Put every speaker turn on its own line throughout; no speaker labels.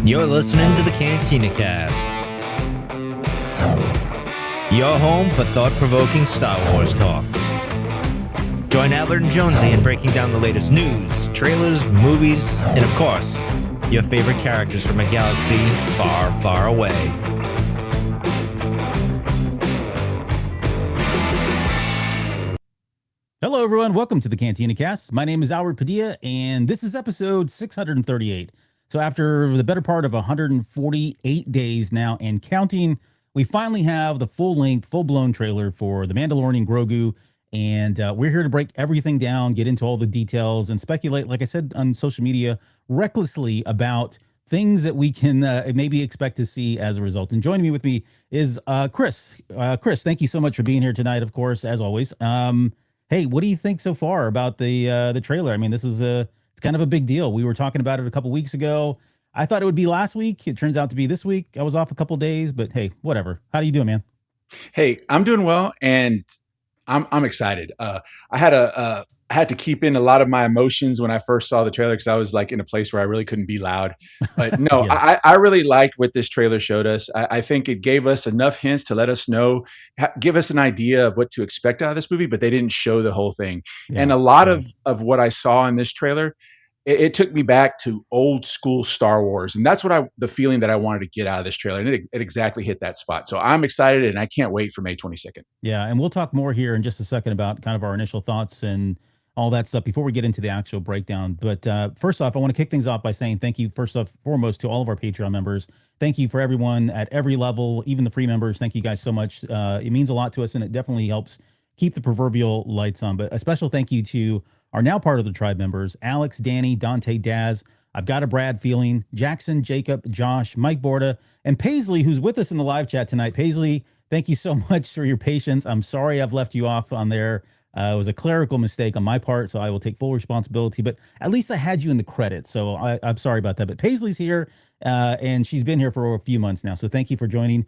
You're listening to the Cantina Cast, your home for thought-provoking Star Wars talk. Join Adler and Jonesy in breaking down the latest news, trailers, movies, and of course, your favorite characters from a galaxy far, far away.
Hello, everyone. Welcome to the Cantina Cast. My name is Albert Padilla, and this is episode 638. So after the better part of 148 days now and counting, we finally have the full-length, full-blown trailer for The Mandalorian Grogu, and we're here to break everything down, get into all the details, and speculate, like I said on social media, recklessly about things that we can maybe expect to see as a result. And joining me with me is Chris. Chris, thank you so much for being here tonight, of course, as always. Hey, what do you think so far about the trailer? I mean, this is it's kind of a big deal. We were talking about it a couple weeks ago. I thought it would be last week. It turns out to be this week. I was off a couple days, but hey, whatever. How do you doing, man?
Hey, I'm doing well, and I'm excited. I had to keep in a lot of my emotions when I first saw the trailer because I was like in a place where I really couldn't be loud. But no,
Yeah.
I really liked what this trailer showed us. I think it gave us enough hints to let us know, give us an idea of what to expect out of this movie, but they didn't show the whole thing. And
Yeah.
a lot of what I saw in this trailer, it took me back to old school Star Wars, and that's what the feeling that I wanted to get out of this trailer, and it exactly hit that spot. So I'm excited, and I can't wait for May 22nd.
Yeah, and we'll talk more here in just a second about kind of our initial thoughts and all that stuff before we get into the actual breakdown. But first off, I want to kick things off by saying thank you, first off, foremost, to all of our Patreon members. Thank you for everyone at every level, even the free members. Thank you guys so much. It means a lot to us, and it definitely helps keep the proverbial lights on. But a special thank you to our now part of the tribe members, Alex, Danny, Dante, Daz, I've got a Brad feeling, Jackson, Jacob, Josh, Mike Borda, and Paisley, who's with us in the live chat tonight. Paisley, thank you so much for your patience. I'm sorry I've left you off on there. It was a clerical mistake on my part, so I will take full responsibility. But at least I had you in the credits, so I'm sorry about that. But Paisley's here, and she's been here for a few months now, so thank you for joining.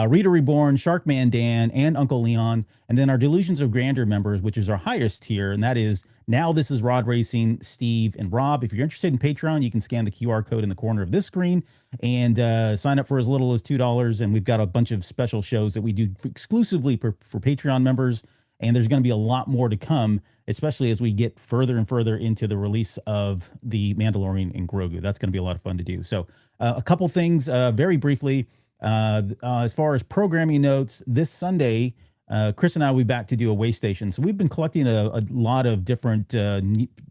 Rita Reborn, Sharkman Dan, and Uncle Leon, and then our Delusions of Grandeur members, which is our highest tier, and that is Now This Is Rod Racing, Steve, and Rob. If you're interested in Patreon, you can scan the QR code in the corner of this screen and sign up for as little as $2, and we've got a bunch of special shows that we do exclusively for Patreon members, and there's going to be a lot more to come, especially as we get further and further into the release of The Mandalorian and Grogu. That's going to be a lot of fun to do. So a couple things very briefly. As far as programming notes, this Sunday, Chris and I will be back to do a way station. So we've been collecting a lot of different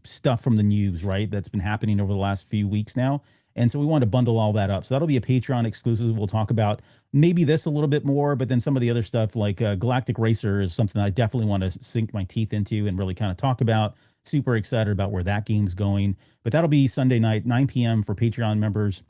stuff from the news, right? That's been happening over the last few weeks now. And so we want to bundle all that up. So that'll be a Patreon exclusive. We'll talk about maybe this a little bit more, but then some of the other stuff like Galactic Racer is something I definitely want to sink my teeth into and really kind of talk about. Super excited about where that game's going. But that'll be Sunday night, 9 p.m. for Patreon members.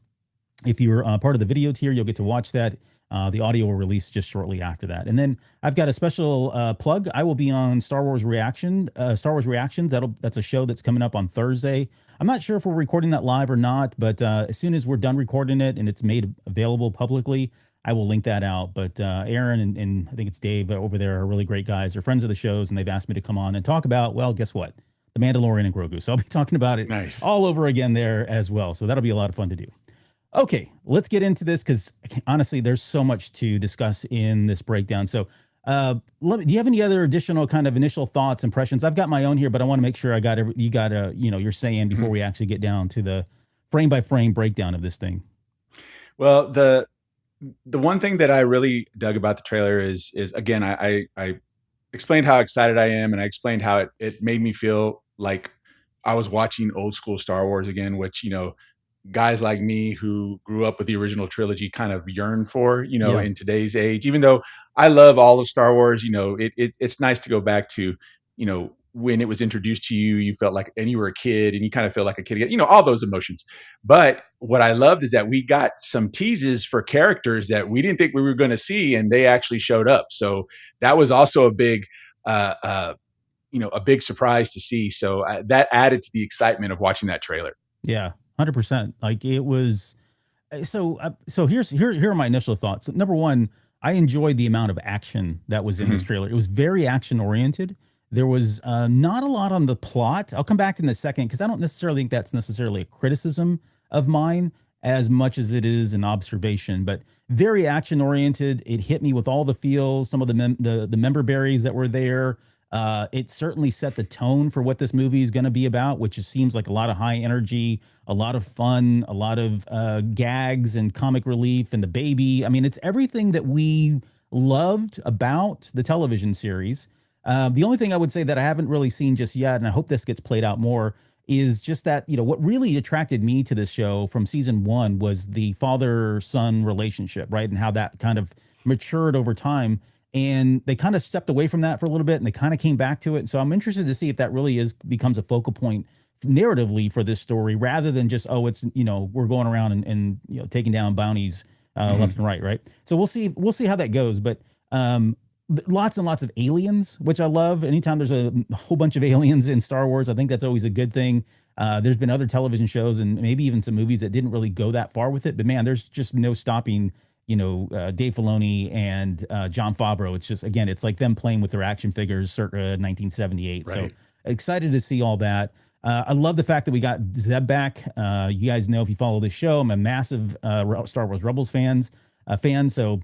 If you're part of the video tier, you'll get to watch that. The audio will release just shortly after that. And then I've got a special plug. I will be on Star Wars Reactions. That's a show that's coming up on Thursday. I'm not sure if we're recording that live or not, but as soon as we're done recording it and it's made available publicly, I will link that out. But Aaron and I think it's Dave over there are really great guys. They're friends of the shows, and they've asked me to come on and talk about, well, guess what? The Mandalorian and Grogu. So I'll be talking about it all over again there as well. So that'll be a lot of fun to do. Okay, let's get into this because honestly, there's so much to discuss in this breakdown. So do you have any other additional kind of initial thoughts, impressions? I've got my own here, but I want to make sure you got your saying before we actually get down to the frame by frame breakdown of this thing.
Well, the one thing that I really dug about the trailer is again, I explained how excited I am, and I explained how it made me feel like I was watching old school Star Wars again, which, guys like me who grew up with the original trilogy kind of yearn for, in today's age. Even though I love all of Star Wars, it's nice to go back to, when it was introduced to you, you felt like, and you were a kid and you kind of feel like a kid again, all those emotions. But what I loved is that we got some teases for characters that we didn't think we were going to see, and they actually showed up. So that was also a big, a big surprise to see. So that added to the excitement of watching that trailer.
Yeah. 100%. Like it was. So here are my initial thoughts. Number one, I enjoyed the amount of action that was in this trailer. It was very action oriented. There was not a lot on the plot. I'll come back to in a second because I don't necessarily think that's necessarily a criticism of mine as much as it is an observation. But very action oriented. It hit me with all the feels, some of the member berries that were there. It certainly set the tone for what this movie is going to be about, which seems like a lot of high energy, a lot of fun, a lot of gags and comic relief, and the baby. I mean, it's everything that we loved about the television series. The only thing I would say that I haven't really seen just yet, and I hope this gets played out more, is just that, what really attracted me to this show from season one was the father son relationship, right? And how that kind of matured over time. And they kind of stepped away from that for a little bit and they kind of came back to it. So I'm interested to see if that really becomes a focal point narratively for this story rather than just, oh, it's, we're going around and taking down bounties left and right. Right. So we'll see how that goes. But, lots and lots of aliens, which I love. Anytime there's a whole bunch of aliens in Star Wars, I think that's always a good thing. There's been other television shows and maybe even some movies that didn't really go that far with it. But man, there's just no stopping, Dave Filoni and Jon Favreau. It's just, again, it's like them playing with their action figures circa 1978. Right. So excited to see all that. I love the fact that we got Zeb back. You guys know, if you follow this show, I'm a massive Star Wars Rebels fan. So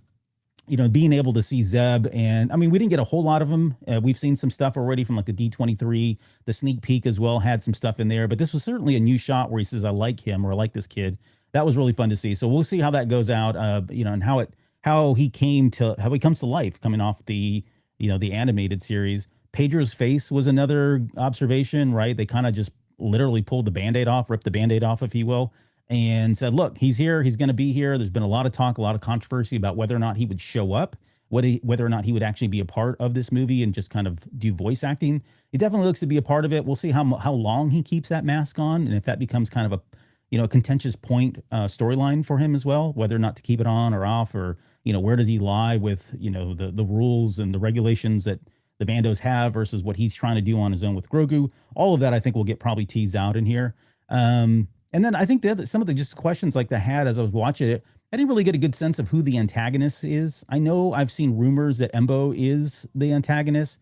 being able to see Zeb, and I mean, we didn't get a whole lot of them. We've seen some stuff already from like the D23, the sneak peek as well, had some stuff in there, but this was certainly a new shot where he says, I like him, or I like this kid. That was really fun to see. So we'll see how that goes out, and how he comes to life coming off the animated series. Pedro's face was another observation, right? They kind of just literally pulled the Band-Aid off, ripped the Band-Aid off, if you will, and said, look, he's here. He's going to be here. There's been a lot of talk, a lot of controversy about whether or not he would show up, whether or not he would actually be a part of this movie and just kind of do voice acting. He definitely looks to be a part of it. We'll see how long he keeps that mask on, and if that becomes kind of a contentious point storyline for him as well, whether or not to keep it on or off, or where does he lie with the rules and the regulations that the Bandos have versus what he's trying to do on his own with Grogu. All of that I think will get probably teased out in here. And then I think some of the just questions like I had as I was watching it, I didn't really get a good sense of who the antagonist is. I know I've seen rumors that Embo is the antagonist.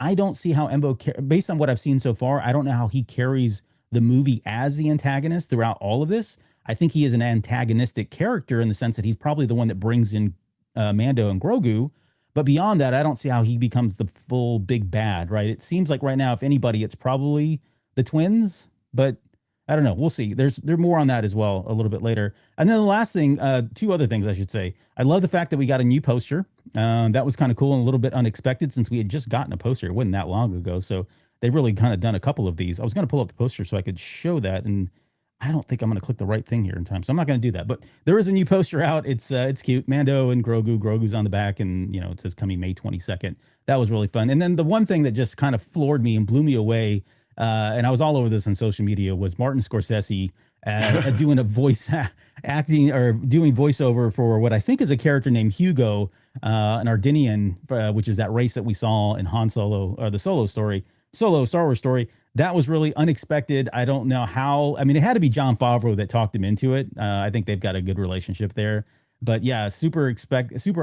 I don't see how Embo, based on what I've seen so far, I don't know how he carries the movie as the antagonist throughout all of this. I think he is an antagonistic character in the sense that he's probably the one that brings in Mando and Grogu. But beyond that, I don't see how he becomes the full big bad, right? It seems like right now, if anybody, it's probably the twins, but I don't know. We'll see. There's more on that as well a little bit later. And then the last thing, two other things I should say. I love the fact that we got a new poster. That was kind of cool and a little bit unexpected since we had just gotten a poster. It wasn't that long ago. So they've really kind of done a couple of these. I was going to pull up the poster so I could show that. And I don't think I'm going to click the right thing here in time. So I'm not going to do that. But there is a new poster out. It's cute. Mando and Grogu. Grogu's on the back and, it says coming May 22nd. That was really fun. And then the one thing that just kind of floored me and blew me away, and I was all over this on social media, was Martin Scorsese doing a voice acting or doing voiceover for what I think is a character named Hugo, an Ardinian, which is that race that we saw in Han Solo, or the Solo Star Wars story. That was really unexpected. I don't know how. I mean, it had to be Jon Favreau that talked him into it. I think they've got a good relationship there. But yeah, super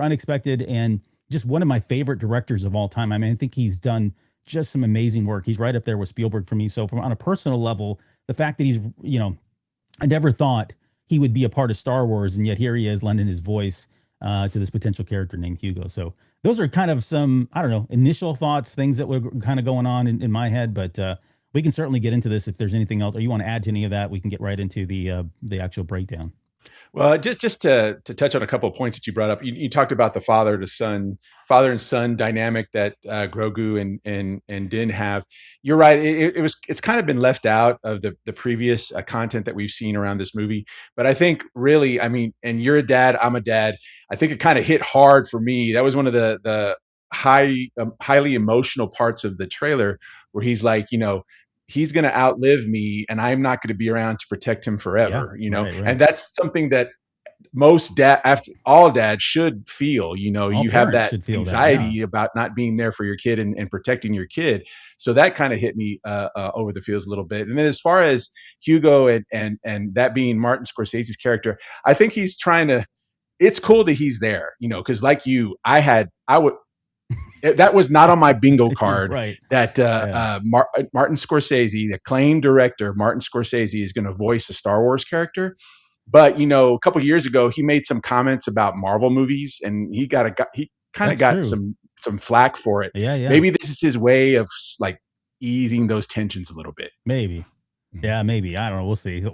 unexpected, and just one of my favorite directors of all time. I mean, I think he's done just some amazing work. He's right up there with Spielberg for me. So on a personal level, the fact that he's, I never thought he would be a part of Star Wars, and yet here he is lending his voice to this potential character named Hugo. So those are kind of some, I don't know, initial thoughts, things that were kind of going on in my head, but we can certainly get into this if there's anything else, or you want to add to any of that, we can get right into the actual breakdown.
Well, just to touch on a couple of points that you brought up, you talked about the father and son dynamic that Grogu and Din have. You're right; it's kind of been left out of the previous content that we've seen around this movie. But I think really, I mean, and you're a dad, I'm a dad. I think it kind of hit hard for me. That was one of the highly emotional parts of the trailer, where he's like, he's going to outlive me and I'm not going to be around to protect him forever, right. And that's something that most all dads should feel,
All
you have that
anxiety
about not being there for your kid and protecting your kid. So that kind of hit me over the feels a little bit. And then as far as Hugo and that being Martin Scorsese's character, I think he's trying to, it's cool that he's there, cause like you, that was not on my bingo card.
Right.
That Martin Scorsese, the acclaimed director Martin Scorsese, is going to voice a Star Wars character. But a couple of years ago, he made some comments about Marvel movies, and he kind of got some flack for it.
Yeah.
Maybe this is his way of like easing those tensions a little bit.
Maybe. Yeah, maybe. I don't know. We'll see.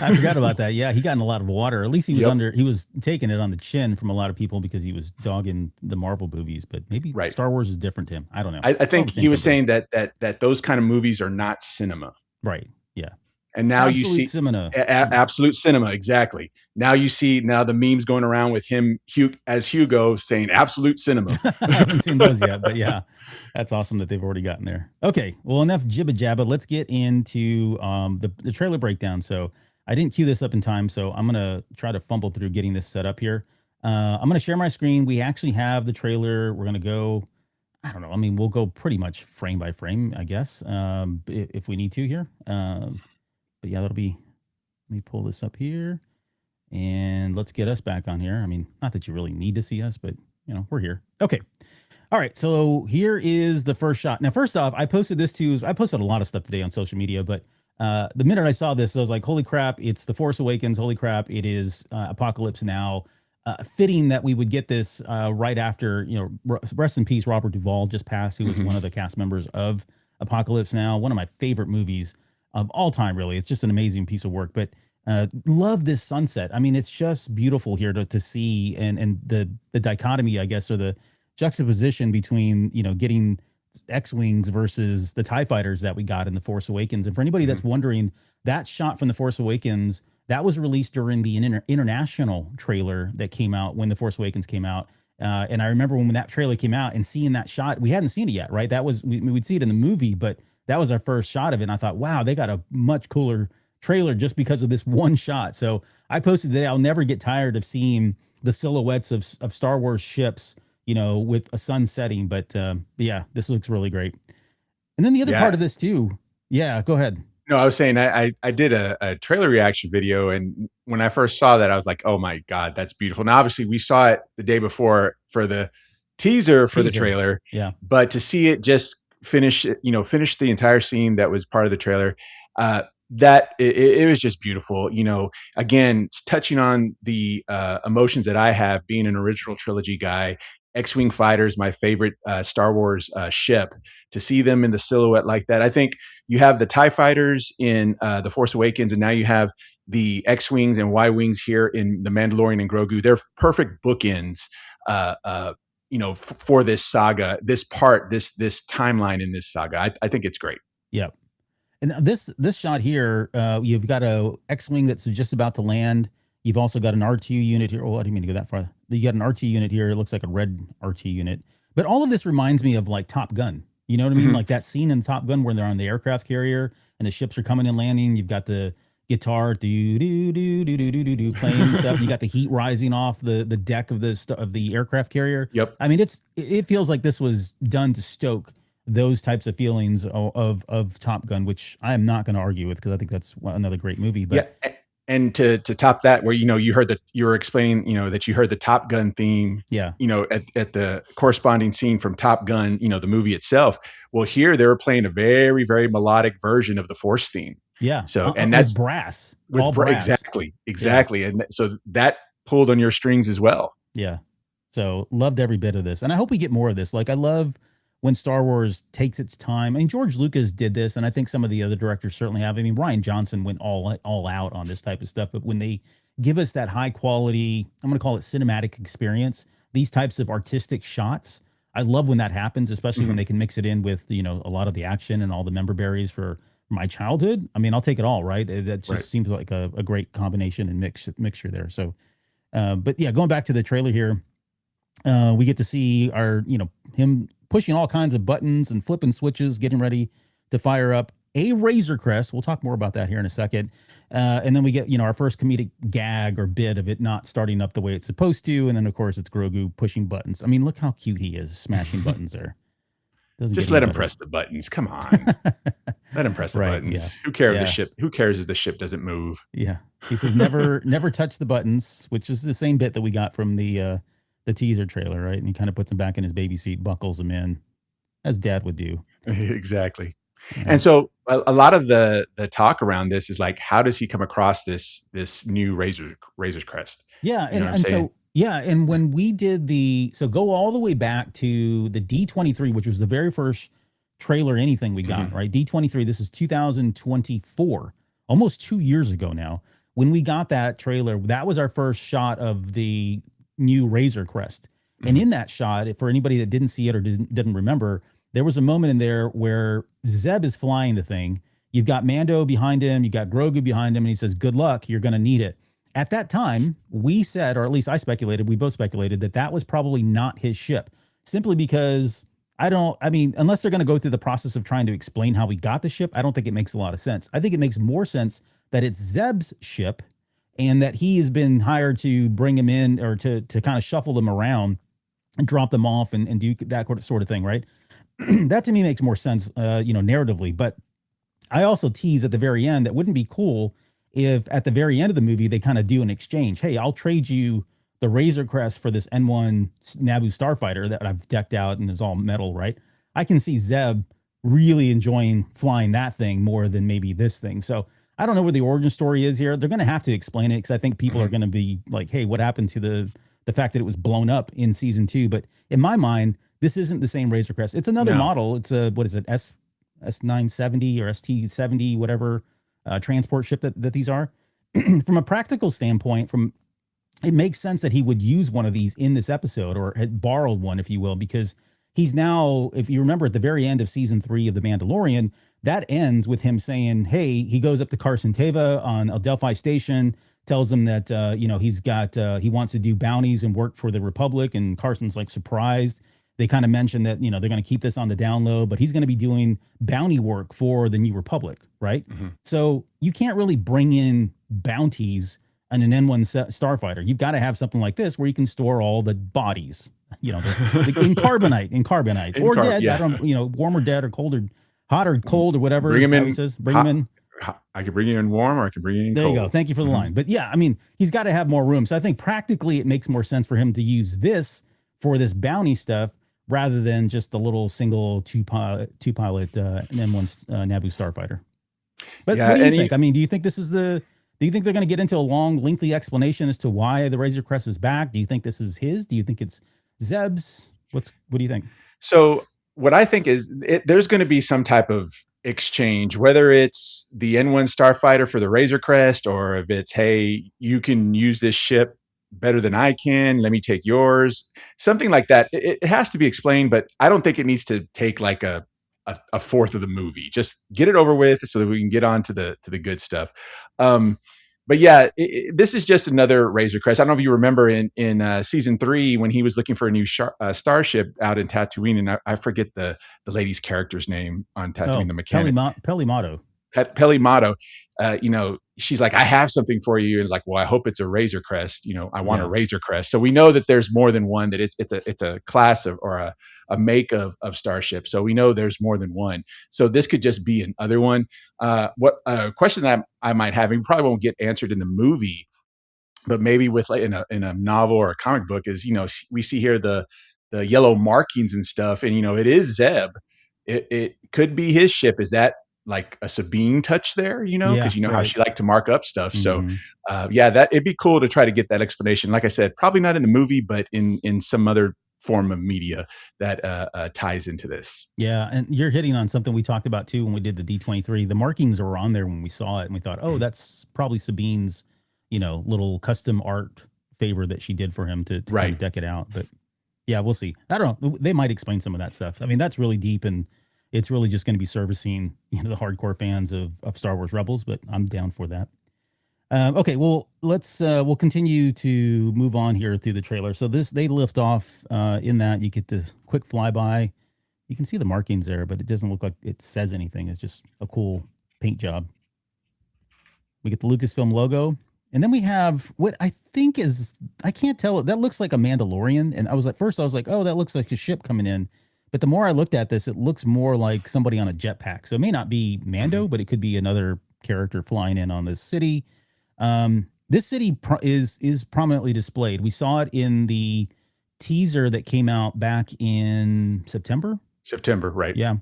I forgot about that. Yeah, he got in a lot of water. At least he was he was taking it on the chin from a lot of people because he was dogging the Marvel movies. But maybe Star Wars is different to him. I don't know.
I think he was saying that those kind of movies are not cinema.
Right. Yeah.
And now
absolute
you see
cinema.
Absolute cinema. Exactly. Now you see the memes going around with him as Hugo saying absolute cinema.
I haven't seen those yet, but yeah, that's awesome that they've already gotten there. Okay. Well, enough jibba jabba. Let's get into the trailer breakdown. So I didn't cue this up in time, so I'm going to try to fumble through getting this set up here. I'm going to share my screen. We actually have the trailer. We're going to go, I don't know. I mean, we'll go pretty much frame by frame, I guess, if we need to here. But yeah, that'll be, let me pull this up here and let's get us back on here. I mean, not that you really need to see us, but we're here. Okay. All right. So here is the first shot. Now, first off, I posted a lot of stuff today on social media, but the minute I saw this, I was like, holy crap, it's The Force Awakens. Holy crap. It is Apocalypse Now. Fitting that we would get this right after, rest in peace, Robert Duvall just passed, who was one of the cast members of Apocalypse Now, one of my favorite movies of all time, really. It's just an amazing piece of work, but love this sunset. I mean, it's just beautiful here to see, and the dichotomy, I guess, or the juxtaposition between, getting X-Wings versus the TIE fighters that we got in The Force Awakens. And for anybody that's wondering, that shot from The Force Awakens, that was released during the international trailer that came out when The Force Awakens came out. And I remember when that trailer came out and seeing that shot, we hadn't seen it yet, right? That was, we'd see it in the movie, but that was our first shot of it. And I thought, wow, they got a much cooler trailer just because of this one shot. So I posted that I'll never get tired of seeing the silhouettes of Star Wars ships, with a sun setting. But yeah, this looks really great. And then the other part of this too. Yeah, go ahead.
No, I was saying I did a trailer reaction video, and when I first saw that, I was like, oh my God, that's beautiful. Now, obviously, we saw it the day before for the teaser for the trailer.
Yeah.
But to see it just finish the entire scene that was part of the trailer, that it was just beautiful. Again, touching on the emotions that I have being an original trilogy guy. X-Wing fighters, my favorite Star Wars ship. To see them in the silhouette like that, I think you have the TIE fighters in The Force Awakens, and now you have the X-Wings and Y-Wings here in The Mandalorian and Grogu. They're perfect bookends, for this saga, this timeline in this saga. I think it's great.
Yep. And this shot here, you've got a X-Wing that's just about to land. You've also got an R2 unit here. Oh, I didn't mean to go that far. You got an R2 unit here. It looks like a red R2 unit. But all of this reminds me of like Top Gun. You know what I mean? Like that scene in Top Gun where they're on the aircraft carrier and the ships are coming and landing. You've got the guitar playing and stuff. You got the heat rising off the deck of the aircraft carrier.
Yep.
I mean, it feels like this was done to stoke those types of feelings of Top Gun, which I am not going to argue with because I think that's another great movie. But
yeah. And to top that, where you were explaining that you heard the Top Gun theme, at the corresponding scene from Top Gun, the movie itself. Well, here they were playing a very, very melodic version of the Force theme.
Yeah.
So and that's
brass,
with
brass.
Exactly,
Yeah.
And so that pulled on your strings as well.
Yeah. So loved every bit of this, and I hope we get more of this. Like I love when Star Wars takes its time. I mean, George Lucas did this, and I think some of the other directors certainly have. I mean, Rian Johnson went all out on this type of stuff. But when they give us that high quality, I'm going to call it cinematic experience, these types of artistic shots, I love when that happens, especially when they can mix it in with, a lot of the action and all the member berries for my childhood. I mean, I'll take it all, right? That just seems like a great combination and mixture there. So, but yeah, going back to the trailer here, we get to see him pushing all kinds of buttons and flipping switches, getting ready to fire up a Razor Crest. We'll talk more about that here in a second. And then we get, our first comedic gag or bit of it not starting up the way it's supposed to. And then, of course, it's Grogu pushing buttons. I mean, look how cute he is smashing buttons there.
Just let him press the buttons. Come on. Let him press the buttons. Yeah. Who cares if the ship? Who cares if the ship doesn't move?
Yeah. He says never touch the buttons, which is the same bit that we got from the the teaser trailer, right? And he kind of puts him back in his baby seat, buckles him in, as Dad would do.
Exactly. And so a lot of the talk around this is like, how does he come across this new Razor's Crest?
Yeah,
You know what I'm
and
saying?
so yeah, and when we did go all the way back to the D23, which was the very first trailer anything we got, right? D23, this is 2024, almost 2 years ago now. When we got that trailer, that was our first shot of the new Razor Crest. And in that shot, for anybody that didn't see it or didn't remember, there was a moment in there where Zeb is flying the thing. You've got Mando behind him, you got Grogu behind him, and he says, "Good luck, you're going to need it." At that time, we said, or at least I speculated, we both speculated that was probably not his ship, simply because unless they're going to go through the process of trying to explain how we got the ship, I don't think it makes a lot of sense. I think it makes more sense that it's Zeb's ship and that he has been hired to bring him in or to kind of shuffle them around and drop them off and do that sort of thing, right? That to me makes more sense, narratively. But I also tease at the very end that wouldn't be cool if at the very end of the movie they kind of do an exchange. Hey, I'll trade you the Razor Crest for this N1 Naboo starfighter that I've decked out and is all metal, right? I can see Zeb really enjoying flying that thing more than maybe this thing. So I don't know where the origin story is here. They're going to have to explain it because I think people are going to be like, hey, what happened to the fact that it was blown up in season 2? But in my mind, this isn't the same Razor Crest. It's another model. It's a, what is it, S970 or ST70, whatever transport ship that these are. From a practical standpoint, it makes sense that he would use one of these in this episode, or had borrowed one, if you will, because he's now, if you remember at the very end of season 3 of The Mandalorian, that ends with him saying, hey, he goes up to Carson Teva on Adelphi Station, tells him that, he wants to do bounties and work for the Republic. And Carson's like surprised. They kind of mentioned that, they're going to keep this on the down low, but he's going to be doing bounty work for the New Republic, right? So you can't really bring in bounties on an N1 starfighter. You've got to have something like this where you can store all the bodies, in carbonite, or dead. Yeah. I don't, warm or dead or cold or hot or cold or whatever.
Bring him in.
Bring him in.
I can bring you in warm, or I can bring you in cold.
There you go. Thank you for the line. But yeah, I mean, he's got to have more room. So I think practically it makes more sense for him to use this for this bounty stuff rather than just the little single two pilot N1 Naboo starfighter. But what do you think? I mean, do you think they're going to get into a long, lengthy explanation as to why the Razor Crest is back? Do you think this is his? Do you think it's Zeb's? What do you think?
So what I think is there's going to be some type of exchange, whether it's the N1 starfighter for the Razor Crest, or if it's, hey, you can use this ship better than I can, let me take yours, something like that. It has to be explained, but I don't think it needs to take like a fourth of the movie. Just get it over with so that we can get on to the good stuff. But yeah, this is just another Razor Crest. I don't know if you remember in season 3 when he was looking for a new starship out in Tatooine, and I forget the lady's character's name on Tatooine, the mechanic. Peli Motto. She's like, I have something for you. And like, well, I hope it's a Razor Crest. I want a Razor Crest. So we know that there's more than one, that it's a class of, or a make of starship. So we know there's more than one. So this could just be another one. What a question that I might have, and probably won't get answered in the movie, but maybe with like in a novel or a comic book, is, we see here the yellow markings and stuff, and it is Zeb. It could be his ship. Is that like a Sabine touch there, because how she liked to mark up stuff. So that it'd be cool to try to get that explanation. Like I said, probably not in the movie, but in some other form of media that ties into this.
Yeah. And you're hitting on something we talked about too when we did the D23. The markings were on there when we saw it, and we thought, oh, that's probably Sabine's, little custom art favor that she did for him to kind of deck it out. But yeah, we'll see. I don't know. They might explain some of that stuff. I mean, that's really deep, and it's really just going to be servicing the hardcore fans of Star Wars Rebels, but I'm down for that. Okay, well, we'll continue to move on here through the trailer. So they lift off in that you get the quick flyby. You can see the markings there, but it doesn't look like it says anything. It's just a cool paint job. We get the Lucasfilm logo, and then we have what I think is, I can't tell, that looks like a Mandalorian. And I was like, oh, that looks like a ship coming in. But the more I looked at this, it looks more like somebody on a jetpack. So it may not be Mando, but it could be another character flying in on this city. This city is prominently displayed. We saw it in the teaser that came out back in September.
September, right?
Yeah.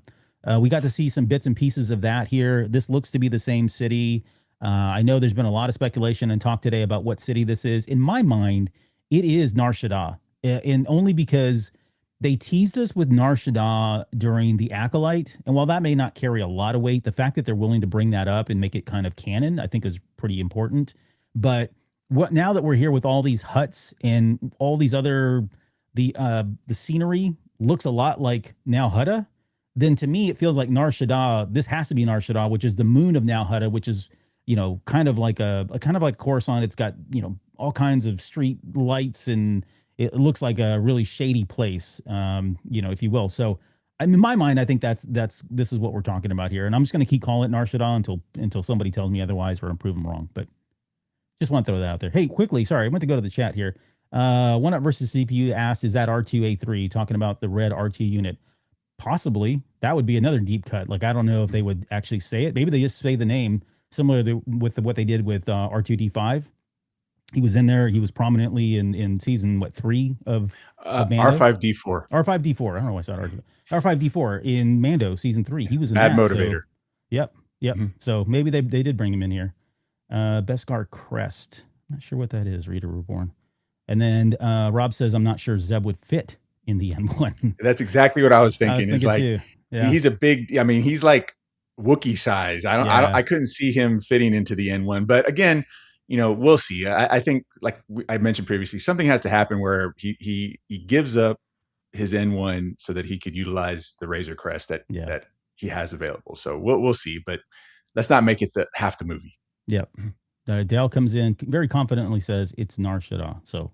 We got to see some bits and pieces of that here. This looks to be the same city. I know there's been a lot of speculation and talk today about what city this is. In my mind, it is Nar Shaddaa, and only because they teased us with Nar Shaddaa during the Acolyte. And while that may not carry a lot of weight, the fact that they're willing to bring that up and make it kind of canon, I think is pretty important. But what now that we're here with all these huts and all these other the scenery looks a lot like Now Hutta, then to me it feels like Nar Shaddaa. This has to be Nar Shaddaa, which is the moon of Now Hutta, which is kind of like a kind of like Coruscant. It's got all kinds of street lights and it looks like a really shady place, if you will. So in my mind, I think this is what we're talking about here, and I'm just going to keep calling it Nar Shaddaa until somebody tells me otherwise or I'm proven wrong. But just want to throw that out there. Hey, quickly, sorry, I went to go to the chat here. One Up versus CPU asked, "Is that R2A3 talking about the red R2 unit?" Possibly. That would be another deep cut. Like I don't know if they would actually say it. Maybe they just say the name, similar with what they did with R2D5. He was in there. He was prominently in season 3 of Mando?
R5D4.
R5D4. I don't know why I said R5D4 in Mando season 3. He was in
Ad
that.
motivator.
So, yep. Mm-hmm. So maybe they did bring him in here. Beskar Crest. Not sure what that is. Reader Reborn. And then Rob says, "I'm not sure Zeb would fit in the N1."
That's exactly what I was thinking. It's like
too. Yeah.
He's a big. I mean, he's like Wookiee size. I couldn't see him fitting into the N1. But again, we'll see. I think, like I mentioned previously, something has to happen where he gives up his N1 so that he could utilize the Razor Crest that he has available. So we'll see. But let's not make it half the movie.
Yep. Dale comes in very confidently, says it's Nar Shaddaa. So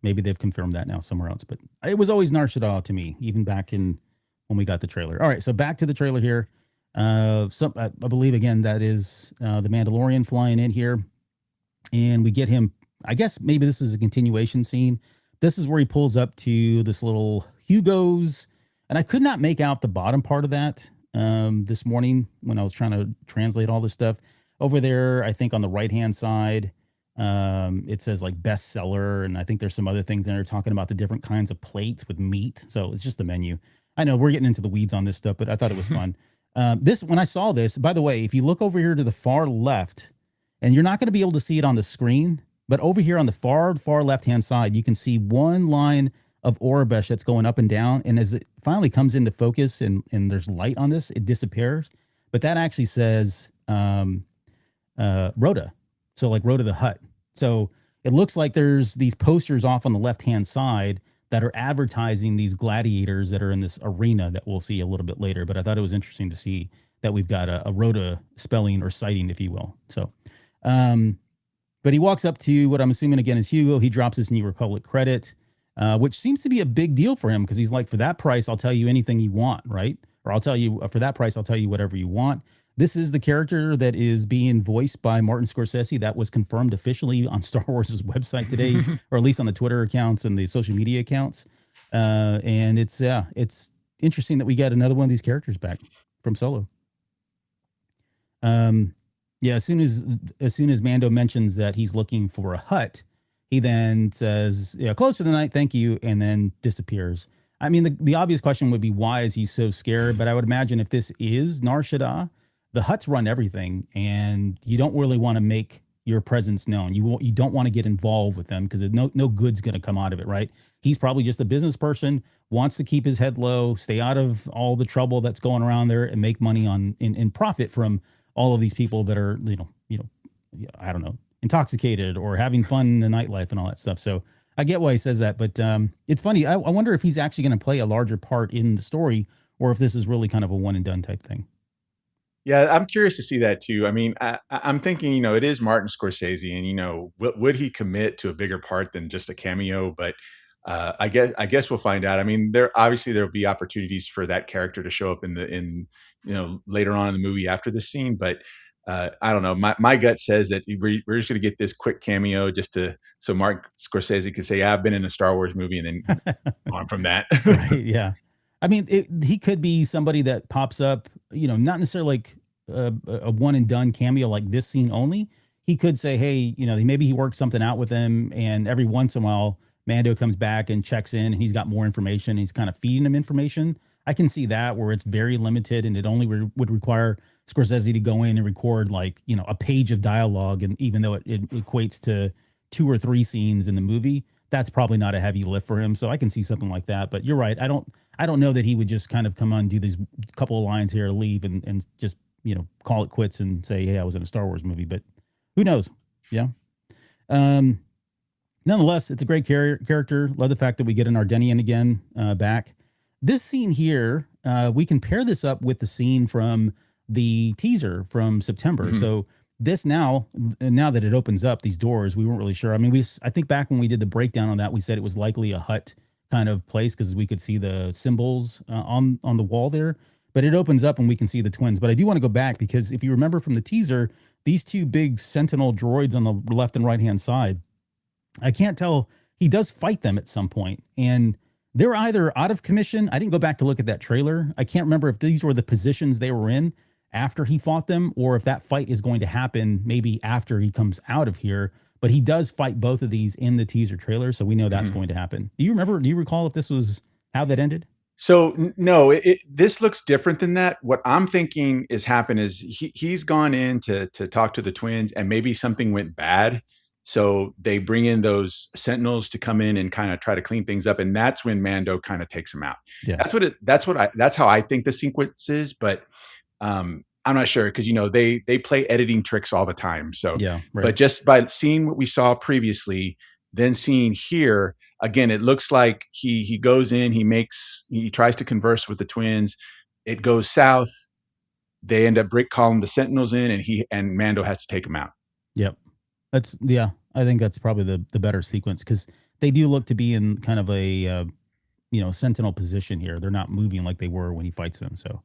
maybe they've confirmed that now somewhere else. But it was always Nar Shaddaa to me, even back in when we got the trailer. All right, so back to the trailer here. I believe again that is the Mandalorian flying in here, and we get him. I guess maybe this is a continuation scene. This is where he pulls up to this little Hugo's, and I could not make out the bottom part of that this morning when I was trying to translate all this stuff. Over there, I think on the right-hand side, it says like bestseller, and I think there's some other things in there talking about the different kinds of plates with meat. So it's just the menu. I know we're getting into the weeds on this stuff, but I thought it was fun. When I saw this, by the way, if you look over here to the far left, and you're not going to be able to see it on the screen, but over here on the far left-hand side, you can see one line of Aurebesh that's going up and down. And as it finally comes into focus and there's light on this, it disappears. But that actually says Rhoda. So like Rhoda the Hutt. So it looks like there's these posters off on the left-hand side that are advertising these gladiators that are in this arena that we'll see a little bit later. But I thought it was interesting to see that we've got a Rhoda spelling or sighting, if you will. So, but he walks up to what I'm assuming again is Hugo. He drops his New Republic credit, which seems to be a big deal for him because he's like, for that price, I'll tell you anything you want, right? Or I'll tell you, for that price, I'll tell you whatever you want. This is the character that is being voiced by Martin Scorsese. That was confirmed officially on Star Wars' website today, or at least on the Twitter accounts and the social media accounts. And it's interesting that we get another one of these characters back from Solo. As soon as Mando mentions that he's looking for a hut, he then says, "Close to the night, thank you," and then disappears. I mean, the obvious question would be, why is he so scared? But I would imagine if this is Nar Shaddaa, the huts run everything, and you don't really want to make your presence known. You don't want to get involved with them because no good's going to come out of it, right? He's probably just a business person, wants to keep his head low, stay out of all the trouble that's going around there, and make money and profit from all of these people that are, I don't know, intoxicated or having fun in the nightlife and all that stuff. So I get why he says that, but it's funny. I wonder if he's actually going to play a larger part in the story, or if this is really kind of a one and done type thing.
Yeah, I'm curious to see that too. I mean, I'm thinking, it is Martin Scorsese, and would he commit to a bigger part than just a cameo? But I guess we'll find out. I mean, there'll be opportunities for that character to show up in later on in the movie after this scene. But I don't know. My gut says that we're just going to get this quick cameo so Martin Scorsese could say, "Yeah, I've been in a Star Wars movie," and then on from that.
Right? Yeah. I mean, he could be somebody that pops up, not necessarily like a one and done cameo like this scene only. He could say, hey, maybe he worked something out with him, and every once in a while, Mando comes back and checks in, and he's got more information. He's kind of feeding him information. I can see that where it's very limited, and it only would require Scorsese to go in and record like, you know, a page of dialogue. And even though it equates to 2 or 3 scenes in the movie, that's probably not a heavy lift for him. So I can see something like that. But you're right. I don't know that he would just kind of come on, do these couple of lines here, leave, and just, you know, call it quits and say, hey, I was in a Star Wars movie. But who knows? Yeah. Nonetheless, it's a great character. Love the fact that we get an Ardenian again back. This scene here, we can pair this up with the scene from the teaser from September.
Mm-hmm.
So this now that it opens up these doors, we weren't really sure. I mean, I think back when we did the breakdown on that, we said it was likely a hut kind of place because we could see the symbols on the wall there. But it opens up and we can see the twins. But I do want to go back because if you remember from the teaser, these 2 big Sentinel droids on the left and right hand side, I can't tell. He does fight them at some point, and they're either out of commission. I didn't go back to look at that trailer. I can't remember if these were the positions they were in after he fought them, or if that fight is going to happen maybe after he comes out of here. But he does fight both of these in the teaser trailer, so we know that's going to happen. Do you recall if this was how that ended?
So no, this looks different than that. What I'm thinking is happened is he's gone in to talk to the twins, and maybe something went bad. So they bring in those Sentinels to come in and kind of try to clean things up, and that's when Mando kind of takes him out.
Yeah,
that's how I think the sequence is. But I'm not sure because, you know, they play editing tricks all the time. So
yeah, right.
But just by seeing what we saw previously, then seeing here again, it looks like he goes in, he tries to converse with the twins. It goes south. They end up calling the Sentinels in, and Mando has to take him out.
Yep. I think that's probably the better sequence because they do look to be in kind of a Sentinel position here. They're not moving like they were when he fights them. So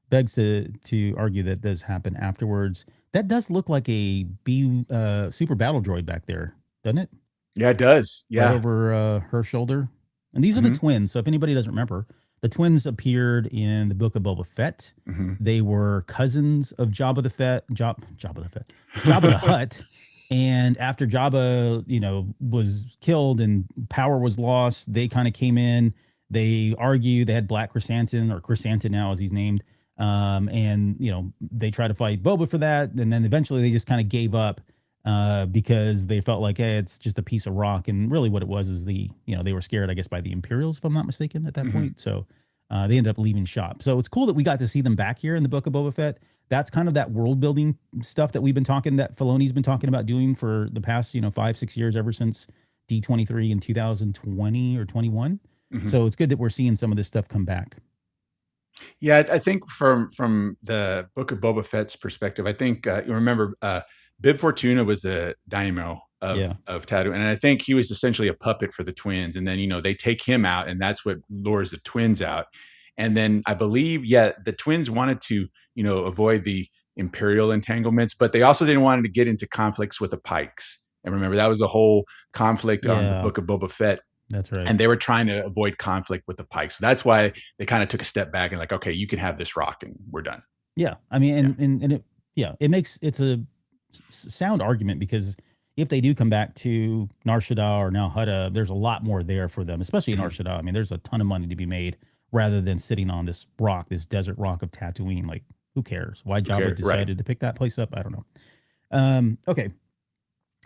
begs to argue that does happen afterwards. That does look like a B super battle droid back there, doesn't it?
Yeah, it does. Yeah,
right over her shoulder. And these are the twins. So if anybody doesn't remember, the twins appeared in the Book of Boba Fett. They were cousins of Jabba the Hutt. And after Jabba, was killed and power was lost, they kind of came in. They argued. They had Black Chrysanthemum, or Chrysanthemum now as he's named. And they tried to fight Boba for that. And then eventually they just kind of gave up because they felt like, hey, it's just a piece of rock. And really what it was is they were scared, I guess, by the Imperials, if I'm not mistaken, at that point. So they ended up leaving shop. So it's cool that we got to see them back here in the Book of Boba Fett. That's kind of that world building stuff that that Filoni's been talking about doing for the past, 5-6 years, ever since D23 in 2020 or 21. So it's good that we're seeing some of this stuff come back.
Yeah, I think from the Book of Boba Fett's perspective, I think you remember Bib Fortuna was the daimyo of Tatooine, and I think he was essentially a puppet for the twins. And then they take him out, and that's what lures the twins out. And then I believe, the twins wanted to, avoid the Imperial entanglements, but they also didn't want to get into conflicts with the Pikes. And remember, that was the whole conflict on the Book of Boba Fett.
That's right.
And they were trying to avoid conflict with the Pikes. So that's why they kind of took a step back and like, okay, you can have this rock and we're done.
Yeah. I mean, it's a sound argument, because if they do come back to Nar Shaddaa or now Hutta, there's a lot more there for them, especially in Nar Shaddaa. I mean, there's a ton of money to be made rather than sitting on this rock, this desert rock of Tatooine. Like, who cares? Why Jabba decided to pick that place up? I don't know. Okay.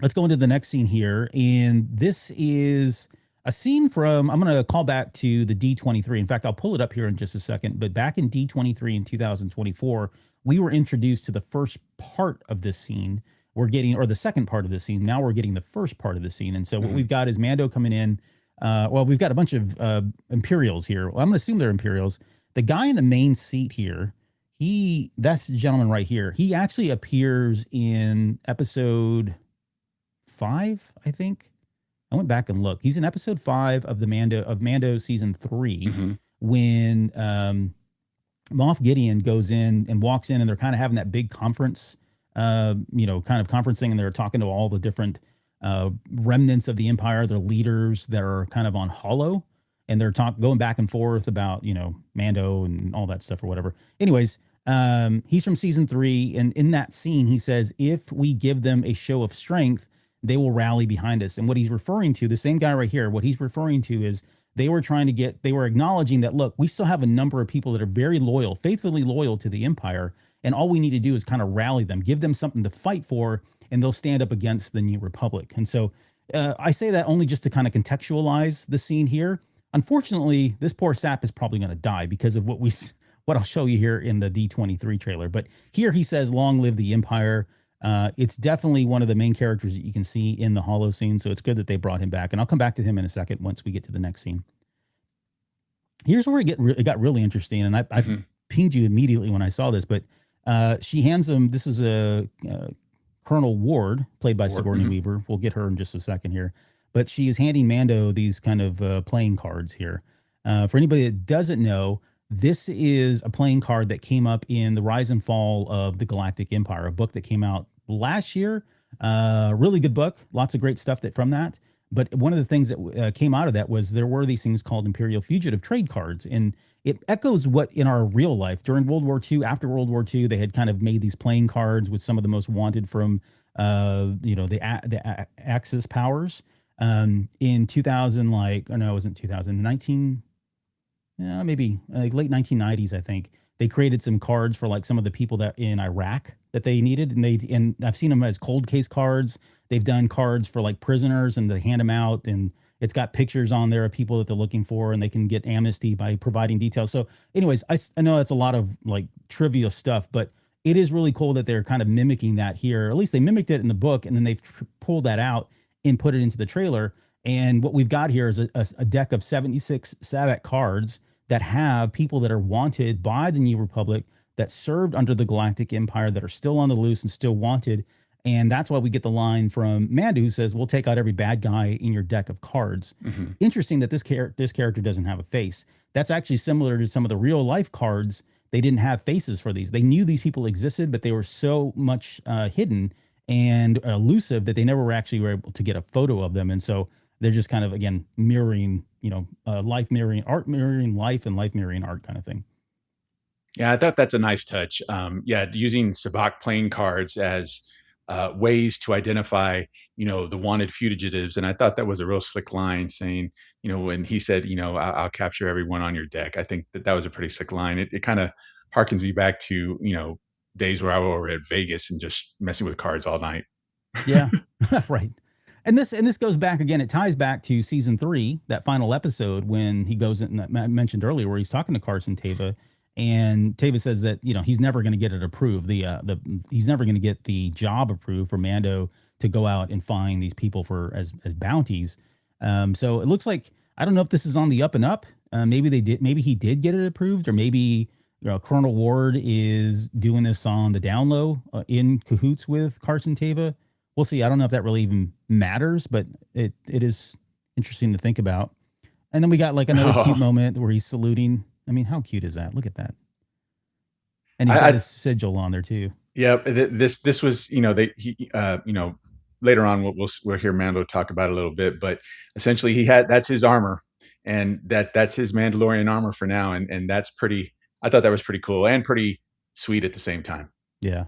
Let's go into the next scene here. And this is a scene from, I'm going to call back to the D23. In fact, I'll pull it up here in just a second. But back in D23 in 2024, we were introduced to the first part of this scene. We're getting, or the second part of the scene. Now we're getting the first part of the scene. And so what we've got is Mando coming in. We've got a bunch of Imperials here. Well, I'm going to assume they're Imperials. The guy in the main seat here, that's the gentleman right here. He actually appears in episode 5, I think. I went back and looked. He's in episode 5 of Mando season 3, when Moff Gideon goes in and walks in, and they're kind of having that big conference, kind of conferencing, and they're talking to all the different remnants of the Empire, their leaders that are kind of on Hollow, and they're going back and forth about, Mando and all that stuff or whatever. Anyways, he's from season 3, and in that scene, he says, if we give them a show of strength, they will rally behind us. And what he's referring to, the same guy right here, what he's referring to is they were acknowledging that, look, we still have a number of people that are very loyal, faithfully loyal to the Empire. And all we need to do is kind of rally them, give them something to fight for, and they'll stand up against the New Republic. And so I say that only just to kind of contextualize the scene here. Unfortunately, this poor sap is probably going to die because of what I'll show you here in the D23 trailer. But here he says, "Long live the Empire." It's definitely one of the main characters that you can see in the holo scene. So it's good that they brought him back. And I'll come back to him in a second once we get to the next scene. Here's where it got really interesting. And I pinged you immediately when I saw this, but she hands him, this is a Colonel Ward, played by Sigourney Weaver. We'll get her in just a second here. But she is handing Mando these kind of playing cards here. For anybody that doesn't know, this is a playing card that came up in The Rise and Fall of the Galactic Empire, a book that came out last year. Really good book. Lots of great stuff from that. But one of the things that came out of that was there were these things called Imperial Fugitive Trade Cards. And it echoes what in our real life during World War II, after World War II, they had kind of made these playing cards with some of the most wanted from, the Axis powers. In 2000, it wasn't 2019, maybe like late 1990s, I think they created some cards for like some of the people that in Iraq that they needed. And I've seen them as cold case cards. They've done cards for like prisoners and they hand them out, and it's got pictures on there of people that they're looking for, and they can get amnesty by providing details. So anyways, I know that's a lot of like trivial stuff, but it is really cool that they're kind of mimicking that here. At least they mimicked it in the book, and then they've pulled that out and put it into the trailer. And what we've got here is a deck of 76 Sabbath cards that have people that are wanted by the New Republic that served under the Galactic Empire that are still on the loose and still wanted. And that's why we get the line from Mando who says, "We'll take out every bad guy in your deck of cards." Mm-hmm. Interesting that this character doesn't have a face. That's actually similar to some of the real life cards. They didn't have faces for these. They knew these people existed, but they were so much hidden and elusive that they never were able to get a photo of them. And so they're just kind of, again, mirroring, life mirroring, art mirroring life, and life mirroring art kind of thing.
Yeah, I thought that's a nice touch. Using Sabacc playing cards as ways to identify, the wanted fugitives. And I thought that was a real slick line saying, when he said, I'll capture everyone on your deck. I think that was a pretty slick line. It kind of harkens me back to, days where I were at Vegas and just messing with cards all night.
Yeah, right. And this goes back again. It ties back to season 3, that final episode when he goes in. I mentioned earlier where he's talking to Carson Teva, and Teva says that he's never going to get it approved. He's never going to get the job approved for Mando to go out and find these people as bounties. So it looks like, I don't know if this is on the up and up. Maybe he did get it approved, or maybe Colonel Ward is doing this on the down low in cahoots with Carson Teva. We'll see. I don't know if that really even matters, but it is interesting to think about. And then we got like another cute moment where he's saluting. I mean, how cute is that? Look at that. And he's got his sigil on there too.
Yeah, this was, later on we'll hear Mando talk about it a little bit, but essentially that's his armor, and that's his Mandalorian armor for now, and that's pretty. I thought that was pretty cool and pretty sweet at the same time.
Yeah,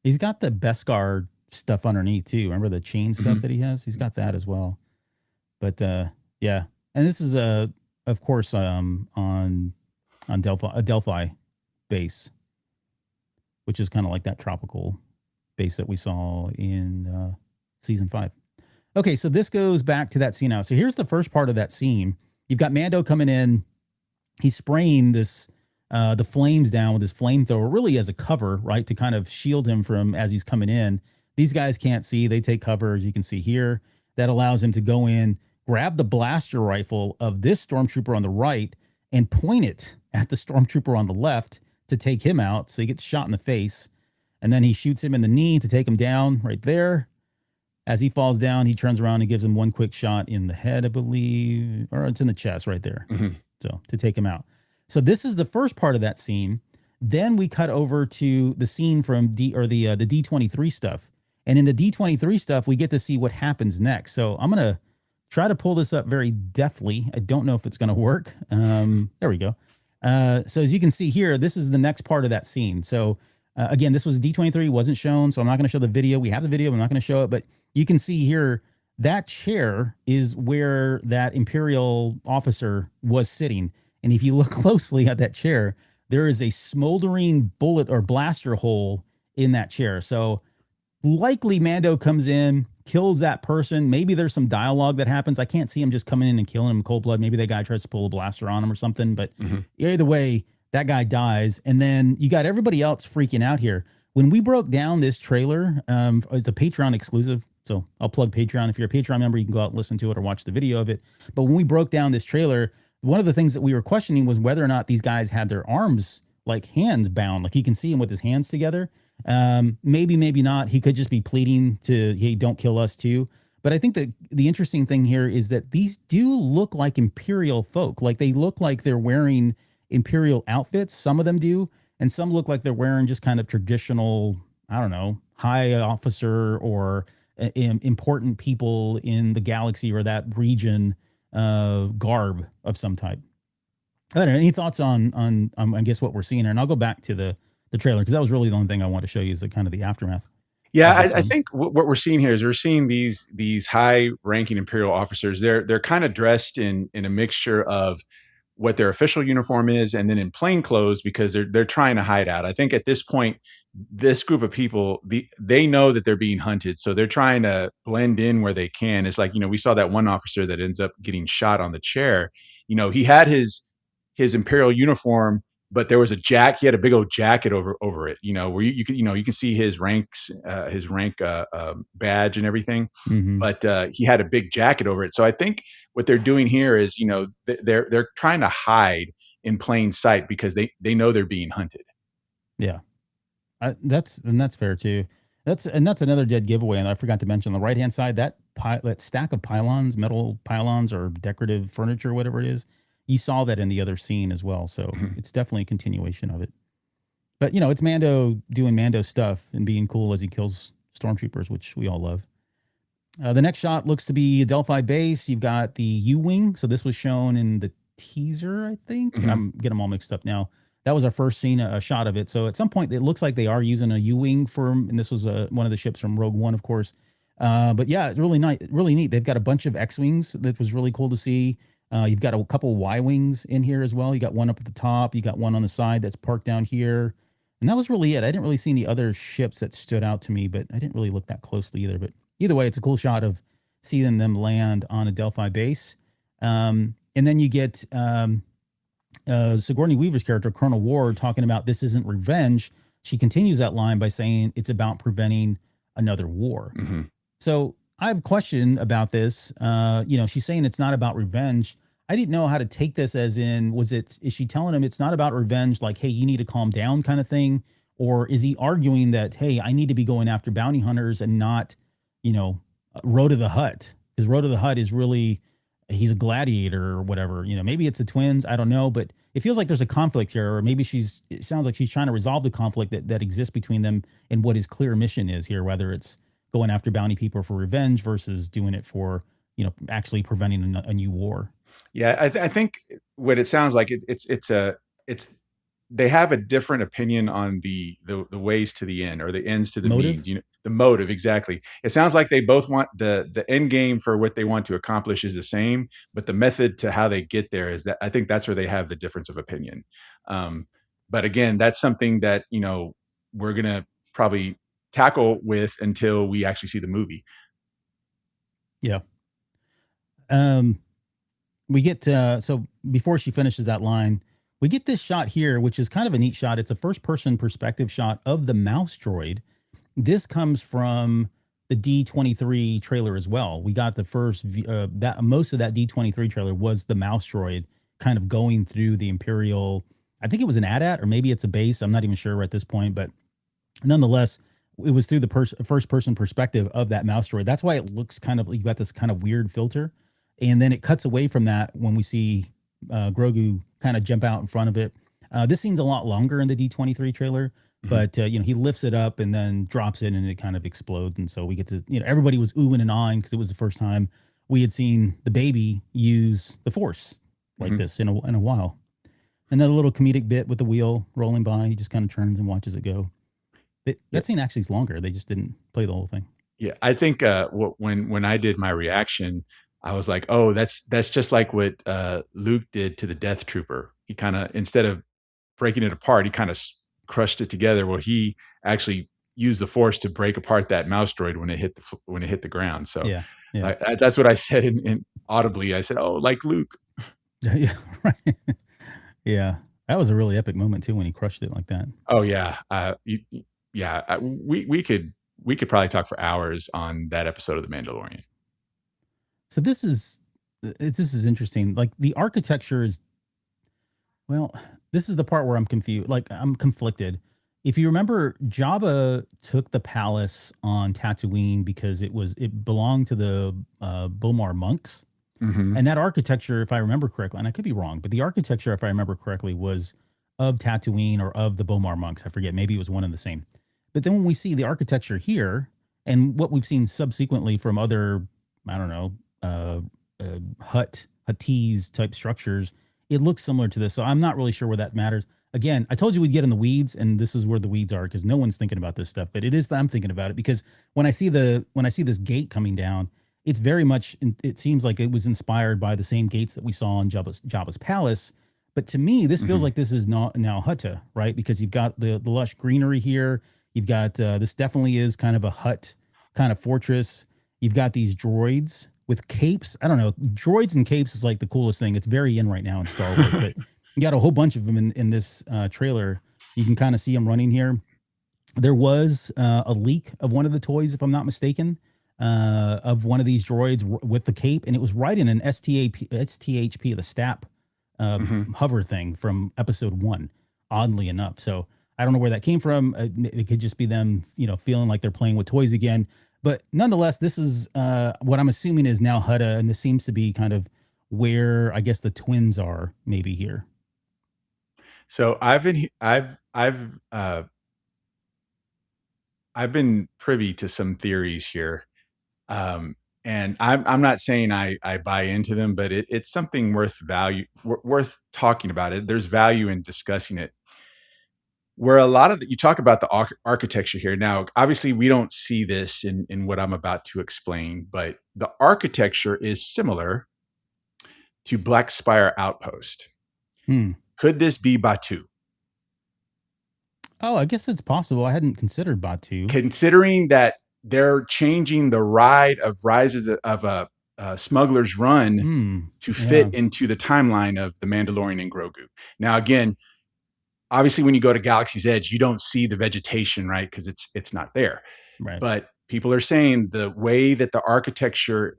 he's got the Beskar stuff underneath too. Remember the chain stuff that he has? He's got that as well. But yeah, and this is of course on a Delphi base, which is kind of like that tropical base that we saw in season 5. Okay, so this goes back to that scene now. So here's the first part of that scene. You've got Mando coming in. He's spraying this the flames down with his flamethrower, really as a cover, right, to kind of shield him from as he's coming in. These guys can't see. They take cover, as you can see here. That allows him to go in, grab the blaster rifle of this stormtrooper on the right, and point it at the stormtrooper on the left to take him out. So he gets shot in the face. And then he shoots him in the knee to take him down right there. As he falls down, he turns around and gives him one quick shot in the head, I believe, or it's in the chest right there. Mm-hmm. So to take him out. So this is the first part of that scene. Then we cut over to the scene from the D23 stuff. And in the D23 stuff, we get to see what happens next. So I'm going to try to pull this up very deftly. I don't know if it's going to work. There we go. So as you can see here, this is the next part of that scene. So Again, this was D23, wasn't shown, so I'm not going to show the video. We have the video, I'm not going to show it, but you can see here that chair is where that Imperial officer was sitting. And if you look closely at that chair, there is a smoldering bullet or blaster hole in that chair. So likely Mando comes in, kills that person. Maybe there's some dialogue that happens. I can't see him just coming in and killing him cold blood. Maybe that guy tries to pull a blaster on him or something. But either way, that guy dies. And then you got everybody else freaking out here. When we broke down this trailer, it's a Patreon exclusive. So I'll plug Patreon. If you're a Patreon member, you can go out and listen to it or watch the video of it. But when we broke down this trailer, one of the things that we were questioning was whether or not these guys had their arms, like hands bound. Like you can see him with his hands together. Maybe, maybe not. He could just be pleading to, hey, don't kill us too. But I think that the interesting thing here is that these do look like Imperial folk. Like they look like they're wearing Imperial outfits. Some of them do. And some look like they're wearing just kind of traditional, I don't know, high officer or important people in the galaxy or that region garb of some type. I don't know. Any thoughts on I guess what we're seeing here? And I'll go back to the trailer because that was really the only thing I want to show you is the kind of the aftermath.
Yeah, I think what we're seeing here is we're seeing these high-ranking Imperial officers. They're kind of dressed in a mixture of what their official uniform is, and then in plain clothes because they're trying to hide out. I think at this point, this group of people, they know that they're being hunted, so they're trying to blend in where they can. It's like, we saw that one officer that ends up getting shot on the chair. He had his Imperial uniform, but there was he had a big old jacket over it, where you can see his rank badge and everything. But he had a big jacket over it. So I think what they're doing here is, they're trying to hide in plain sight because they know they're being hunted.
Yeah. That's fair too. That's another dead giveaway. And I forgot to mention on the right-hand side, that stack of pylons, metal pylons or decorative furniture, whatever it is, you saw that in the other scene as well. So it's definitely a continuation of it. But, it's Mando doing Mando stuff and being cool as he kills stormtroopers, which we all love. The next shot looks to be a Delphi base. You've got the U-Wing. So this was shown in the teaser, I think. I'm getting them all mixed up now. That was our first scene, a shot of it. So at some point, it looks like they are using a U-Wing and this was one of the ships from Rogue One, of course. But yeah, it's really nice, really neat. They've got a bunch of X-Wings that was really cool to see. You've got a couple Y-Wings in here as well. You got one up at the top. You got one on the side that's parked down here. And that was really it. I didn't really see any other ships that stood out to me, but I didn't really look that closely either. But either way, it's a cool shot of seeing them land on a Delphi base. And then you get Sigourney Weaver's character, Colonel Ward, talking about this isn't revenge. She continues that line by saying it's about preventing another war. So I have a question about this. She's saying it's not about revenge. I didn't know how to take this as in, is she telling him it's not about revenge, like, hey, you need to calm down kind of thing? Or is he arguing that, hey, I need to be going after bounty hunters and not, Road to the Hutt? Because Road to the Hutt is really, he's a gladiator or whatever. Maybe it's the twins. I don't know. But it feels like there's a conflict here, or maybe it sounds like she's trying to resolve the conflict that exists between them and what his clear mission is here, whether it's going after bounty people for revenge versus doing it for, actually preventing a new war.
Yeah, I think what it sounds like they have a different opinion on the ways to the end or the ends to the
Motive?
means. The motive, exactly. It sounds like they both want the end game for what they want to accomplish is the same, but the method to how they get there is that I think that's where they have the difference of opinion. But again, that's something that we're gonna probably tackle with until we actually see the movie.
Yeah. We get so before she finishes that line, we get this shot here, which is kind of a neat shot. It's a first-person perspective shot of the mouse droid. This comes from the D23 trailer as well. We got the first that most of that D23 trailer was the mouse droid kind of going through the Imperial. I think it was an AT-AT or maybe it's a base. I'm not even sure at this point, but nonetheless, it was through the first-person perspective of that mouse droid. That's why it looks kind of, you got this kind of weird filter. And then it cuts away from that when we see Grogu kind of jump out in front of it. This scene's a lot longer in the D23 trailer, but he lifts it up and then drops it and it kind of explodes. And so we get to, everybody was oohing and ahhing because it was the first time we had seen the baby use the Force like this in a while. Another little comedic bit with the wheel rolling by. He just kind of turns and watches it go. That scene actually is longer. They just didn't play the whole thing.
Yeah, I think when I did my reaction, I was like, "Oh, that's just like what Luke did to the Death Trooper." He kind of, instead of breaking it apart, he kind of crushed it together. Well, he actually used the Force to break apart that mouse droid when it hit when it hit the ground. So
Yeah, yeah,
that's what I said in audibly. I said, "Oh, like Luke."
yeah, right. Yeah, that was a really epic moment too when he crushed it like that.
Oh yeah, yeah. We could probably talk for hours on that episode of The Mandalorian.
So this is interesting. Like the architecture is, well, this is the part where I'm confused. Like I'm conflicted. If you remember, Jabba took the palace on Tatooine because it belonged to the Bomar monks,
Hmm.
and that architecture, if I remember correctly, and I could be wrong, but the architecture, if I remember correctly, was of Tatooine or of the Bomar monks. I forget. Maybe it was one and the same. But then when we see the architecture here and what we've seen subsequently from other, I don't know, Huttese type structures, it looks similar to this. So I'm not really sure where that matters. Again, I told you we'd get in the weeds, and this is where the weeds are because no one's thinking about this stuff. But it is I'm thinking about it because when I see this gate coming down, it's very much. It seems like it was inspired by the same gates that we saw in Jabba's palace. But to me, this feels
Hmm.
like this is not now Hutta, right? Because you've got the lush greenery here. You've got this definitely is kind of a hut kind of fortress. You've got these droids with capes. I don't know. Droids and capes is like the coolest thing. It's very in right now in Star Wars, but you got a whole bunch of them in this trailer. You can kind of see them running here. There was a leak of one of the toys, if I'm not mistaken, of one of these droids with the cape, and it was right in an STHP, the STAP
Hmm.
hover thing from episode 1, oddly enough. So I don't know where that came from. It could just be them, feeling like they're playing with toys again. But nonetheless, this is what I'm assuming is now Hutta, and this seems to be kind of where I guess the twins are maybe here.
So I've been privy to some theories here, and I'm not saying I buy into them, but it's something worth talking about. It There's value in discussing it. Where a lot of you talk about the architecture here. Now, obviously, we don't see this in what I'm about to explain, but the architecture is similar to Black Spire Outpost.
Hmm.
Could this be Batu?
Oh, I guess it's possible. I hadn't considered Batu.
Considering that they're changing the ride of Smuggler's Run
Hmm.
to
Yeah.
fit into the timeline of the Mandalorian and Grogu. Now, again, obviously, when you go to Galaxy's Edge, you don't see the vegetation, right? Because it's not there.
Right.
But people are saying the way that the architecture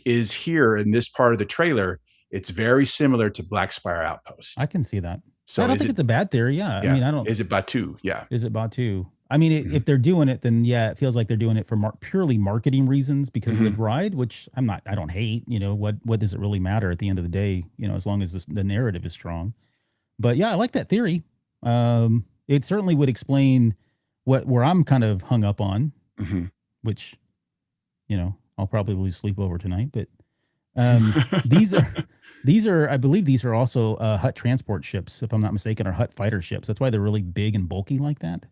is here in this part of the trailer, it's very similar to Black Spire Outpost.
I can see that.
So
I don't
is
think
it?
it's a bad theory. Yeah. I
Yeah.
mean, I don't.
Is it Batu? Yeah.
Is it Batu? I mean,
Mhm.
if they're doing it, then yeah, it feels like they're doing it for purely marketing reasons because of the
Mhm.
ride, which I don't hate. What does it really matter at the end of the day? As long as the narrative is strong. But yeah, I like that theory. It certainly would explain where I'm kind of hung up on,
Mhm.
which I'll probably lose sleep over tonight. But these are I believe these are also Hut transport ships, if I'm not mistaken, or Hut fighter ships. That's why they're really big and bulky like that.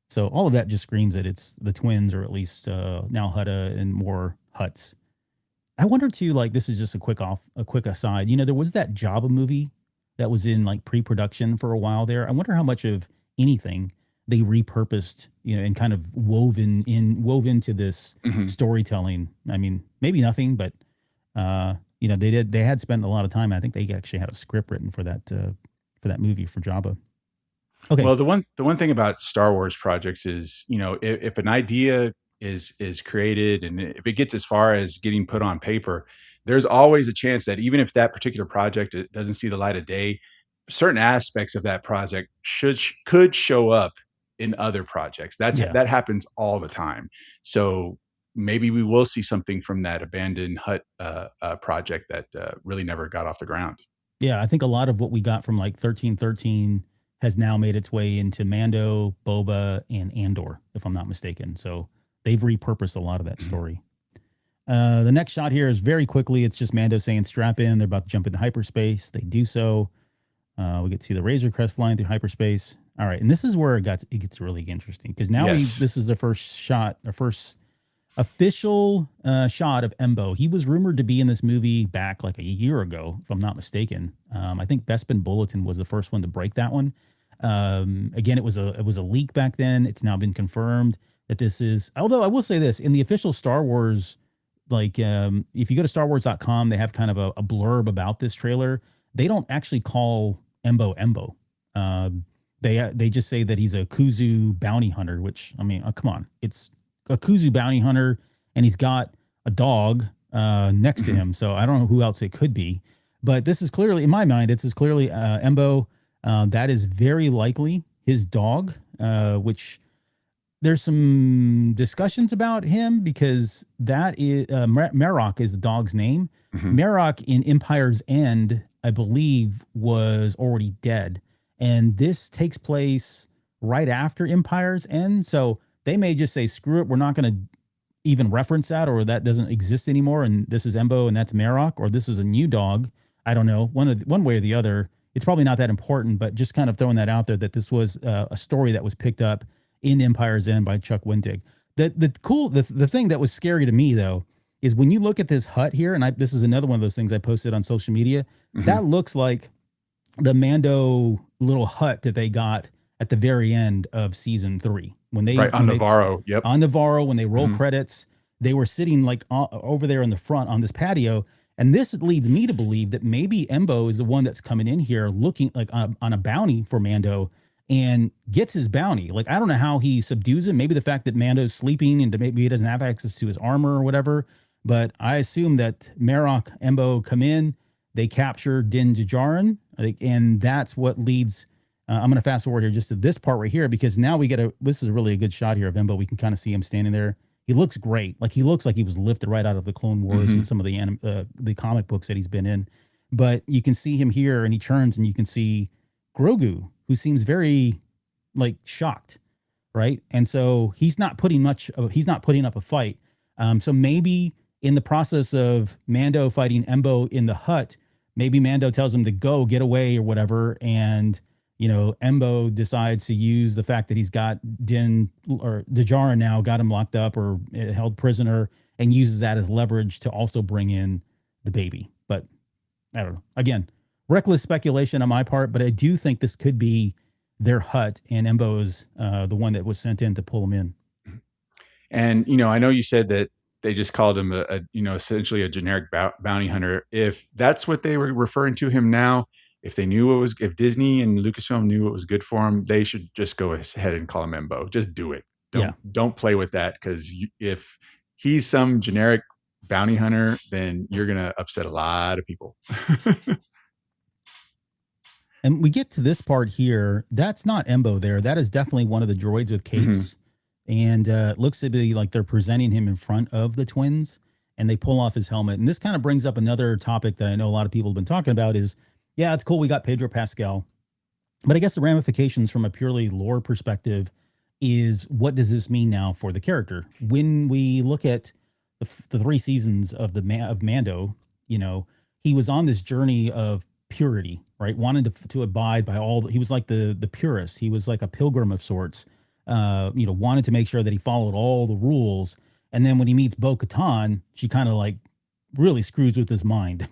So all of that just screams that it's the twins, or at least now Hutta and more Huts. I wonder too, like this is just a quick aside. There was that Jabba movie that was in like pre-production for a while there. I wonder how much of anything they repurposed, and kind of wove into this
Mhm.
storytelling. I mean, maybe nothing, but they had spent a lot of time. I think they actually had a script written for that movie for Jabba. Okay.
Well, the one thing about Star Wars projects is, if an idea is created and if it gets as far as getting put on paper, there's always a chance that even if that particular project it doesn't see the light of day, certain aspects of that project could show up in other projects.
Yeah.
That happens all the time. So maybe we will see something from that abandoned hut project that really never got off the ground.
Yeah, I think a lot of what we got from like 1313 has now made its way into Mando, Boba, and Andor, if I'm not mistaken. So they've repurposed a lot of that
Mhm.
story. The next shot here is very quickly. It's just Mando saying strap in. They're about to jump into hyperspace. They do so. We get to see the Razor Crest flying through hyperspace. All right, and this is where it gets really interesting because now
Yes.
this is the first official shot of Embo. He was rumored to be in this movie back like a year ago, if I'm not mistaken. I think Bespin Bulletin was the first one to break that one. Again, it was a leak back then. It's now been confirmed that this is. Although I will say this, in the official Star Wars, like if you go to StarWars.com, they have kind of a blurb about this trailer. They don't actually call Embo. They just say that he's a Kuzu bounty hunter, which, I mean, come on. It's a Kuzu bounty hunter, and he's got a dog next to him. So I don't know who else it could be. But this is clearly, in my mind, this is clearly Embo. That is very likely his dog, which there's some discussions about him because that is Marok is the dog's name. Marok in Empire's End, I believe, was already dead. And this takes place right after Empire's End. So they may just say, screw it, we're not going to even reference that, or that doesn't exist anymore. And this is Embo and that's Marok, or this is a new dog. I don't know. One way or the other. It's probably not that important, but just kind of throwing that out there that this was a story that was picked up in Empire's End by Chuck Wendig. The thing that was scary to me, though, is when you look at this hut here, and this is another one of those things I posted on social media, that looks like the Mando little hut that they got at the very end of season 3 on Navarro. Yep, on Navarro, when they roll credits, they were sitting like over there in the front on this patio. And this leads me to believe that maybe Embo is the one that's coming in here looking like on a bounty for Mando and gets his bounty. Like, I don't know how he subdues him. Maybe the fact that Mando's sleeping and maybe he doesn't have access to his armor or whatever. But I assume that Marok, Embo come in, they capture Din Djarin, and that's what leads. I'm going to fast forward here just to this part right here, because now this is really a good shot here of Embo. We can kind of see him standing there. He looks great. Like, he looks like he was lifted right out of the Clone Wars and some of the comic books that he's been in. But you can see him here, and he turns, and you can see Grogu, who seems very like shocked, right? And so he's not putting up a fight. So maybe in the process of Mando fighting Embo in the hut, maybe Mando tells him to go, get away or whatever. And, Embo decides to use the fact that he's got Din or Djarin now, got him locked up or held prisoner, and uses that as leverage to also bring in the baby. But I don't know. Again, reckless speculation on my part, but I do think this could be their hut, and Embo is the one that was sent in to pull him in.
And, I know you said that they just called him essentially a generic bounty hunter. If that's what they were referring to him now, if Disney and Lucasfilm knew what was good for him, they should just go ahead and call him Embo. Just do it. Don't play with that, because if he's some generic bounty hunter, then you're going to upset a lot of people.
And we get to this part here. That's not Embo there. That is definitely one of the droids with capes. And it looks to be like they're presenting him in front of the twins, and they pull off his helmet. And this kind of brings up another topic that I know a lot of people have been talking about is, yeah, it's cool, we got Pedro Pascal. But I guess the ramifications from a purely lore perspective is, what does this mean now for the character? When we look at the 3 seasons of Mando, he was on this journey of purity, right? Wanted to abide by he was like the purist. He was like a pilgrim of sorts. Wanted to make sure that he followed all the rules. And then when he meets Bo-Katan, she kind of like really screws with his mind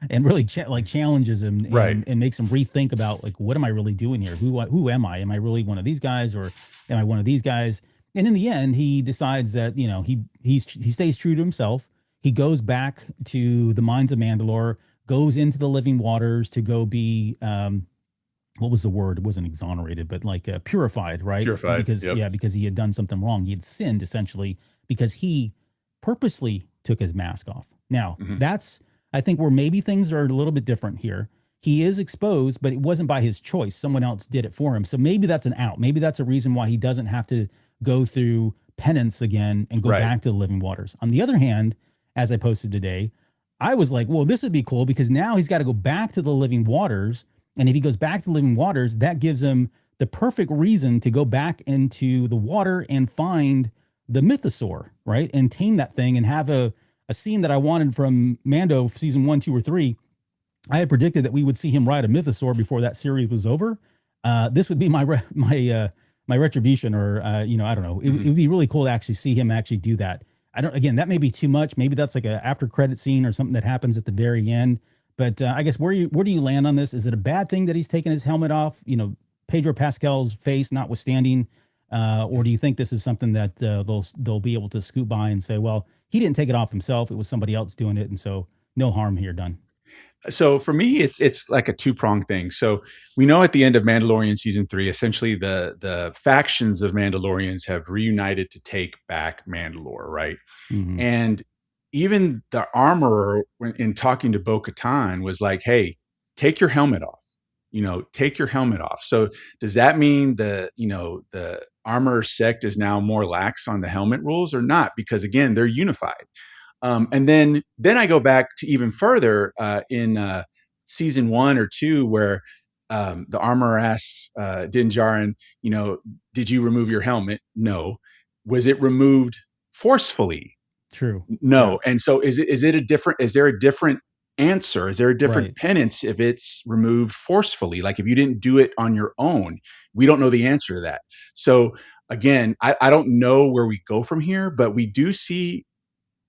and really challenges him and makes him rethink about, like, what am I really doing here? Who am I? Am I really one of these guys, or am I one of these guys? And in the end, he decides that, he stays true to himself. He goes back to the mines of Mandalore, goes into the living waters to go be, what was the word? It wasn't exonerated, but like purified, right?
Purified,
because he had done something wrong. He had sinned, essentially, because he purposely took his mask off. Now, that's, I think, where maybe things are a little bit different here. He is exposed, but it wasn't by his choice. Someone else did it for him. So maybe that's an out. Maybe that's a reason why he doesn't have to go through penance again and go back to the living waters. On the other hand, as I posted today, I was like, well, this would be cool, because now he's got to go back to the living waters. And if he goes back to the living waters, that gives him the perfect reason to go back into the water and find the mythosaur, right? And tame that thing and have a scene that I wanted from Mando season 1, 2, or 3. I had predicted that we would see him ride a mythosaur before that series was over. This would be my retribution, or I don't know. It would be really cool to actually see him actually do that. I don't. Again, that may be too much. Maybe that's like a after credit scene or something that happens at the very end. But I guess where do you land on this? Is it a bad thing that he's taken his helmet off? Pedro Pascal's face notwithstanding, or do you think this is something that they'll be able to scoot by and say, well, he didn't take it off himself; it was somebody else doing it, and so no harm here done.
So for me, it's like a two-pronged thing. So we know at the end of Mandalorian season 3, essentially the factions of Mandalorians have reunited to take back Mandalore, right?
Mm-hmm.
And even the armorer, in talking to Bo-Katan, was like, "Hey, take your helmet off. Take your helmet off." So does that mean the armorer sect is now more lax on the helmet rules or not? Because again, they're unified. And then I go back to even further in season 1 or 2, where the armorer asks Din Djarin, did you remove your helmet? No. Was it removed forcefully?
True.
No. Yeah. And so is there a different answer? Is there a different penance if it's removed forcefully? Like if you didn't do it on your own? We don't know the answer to that. So again, I don't know where we go from here, but we do see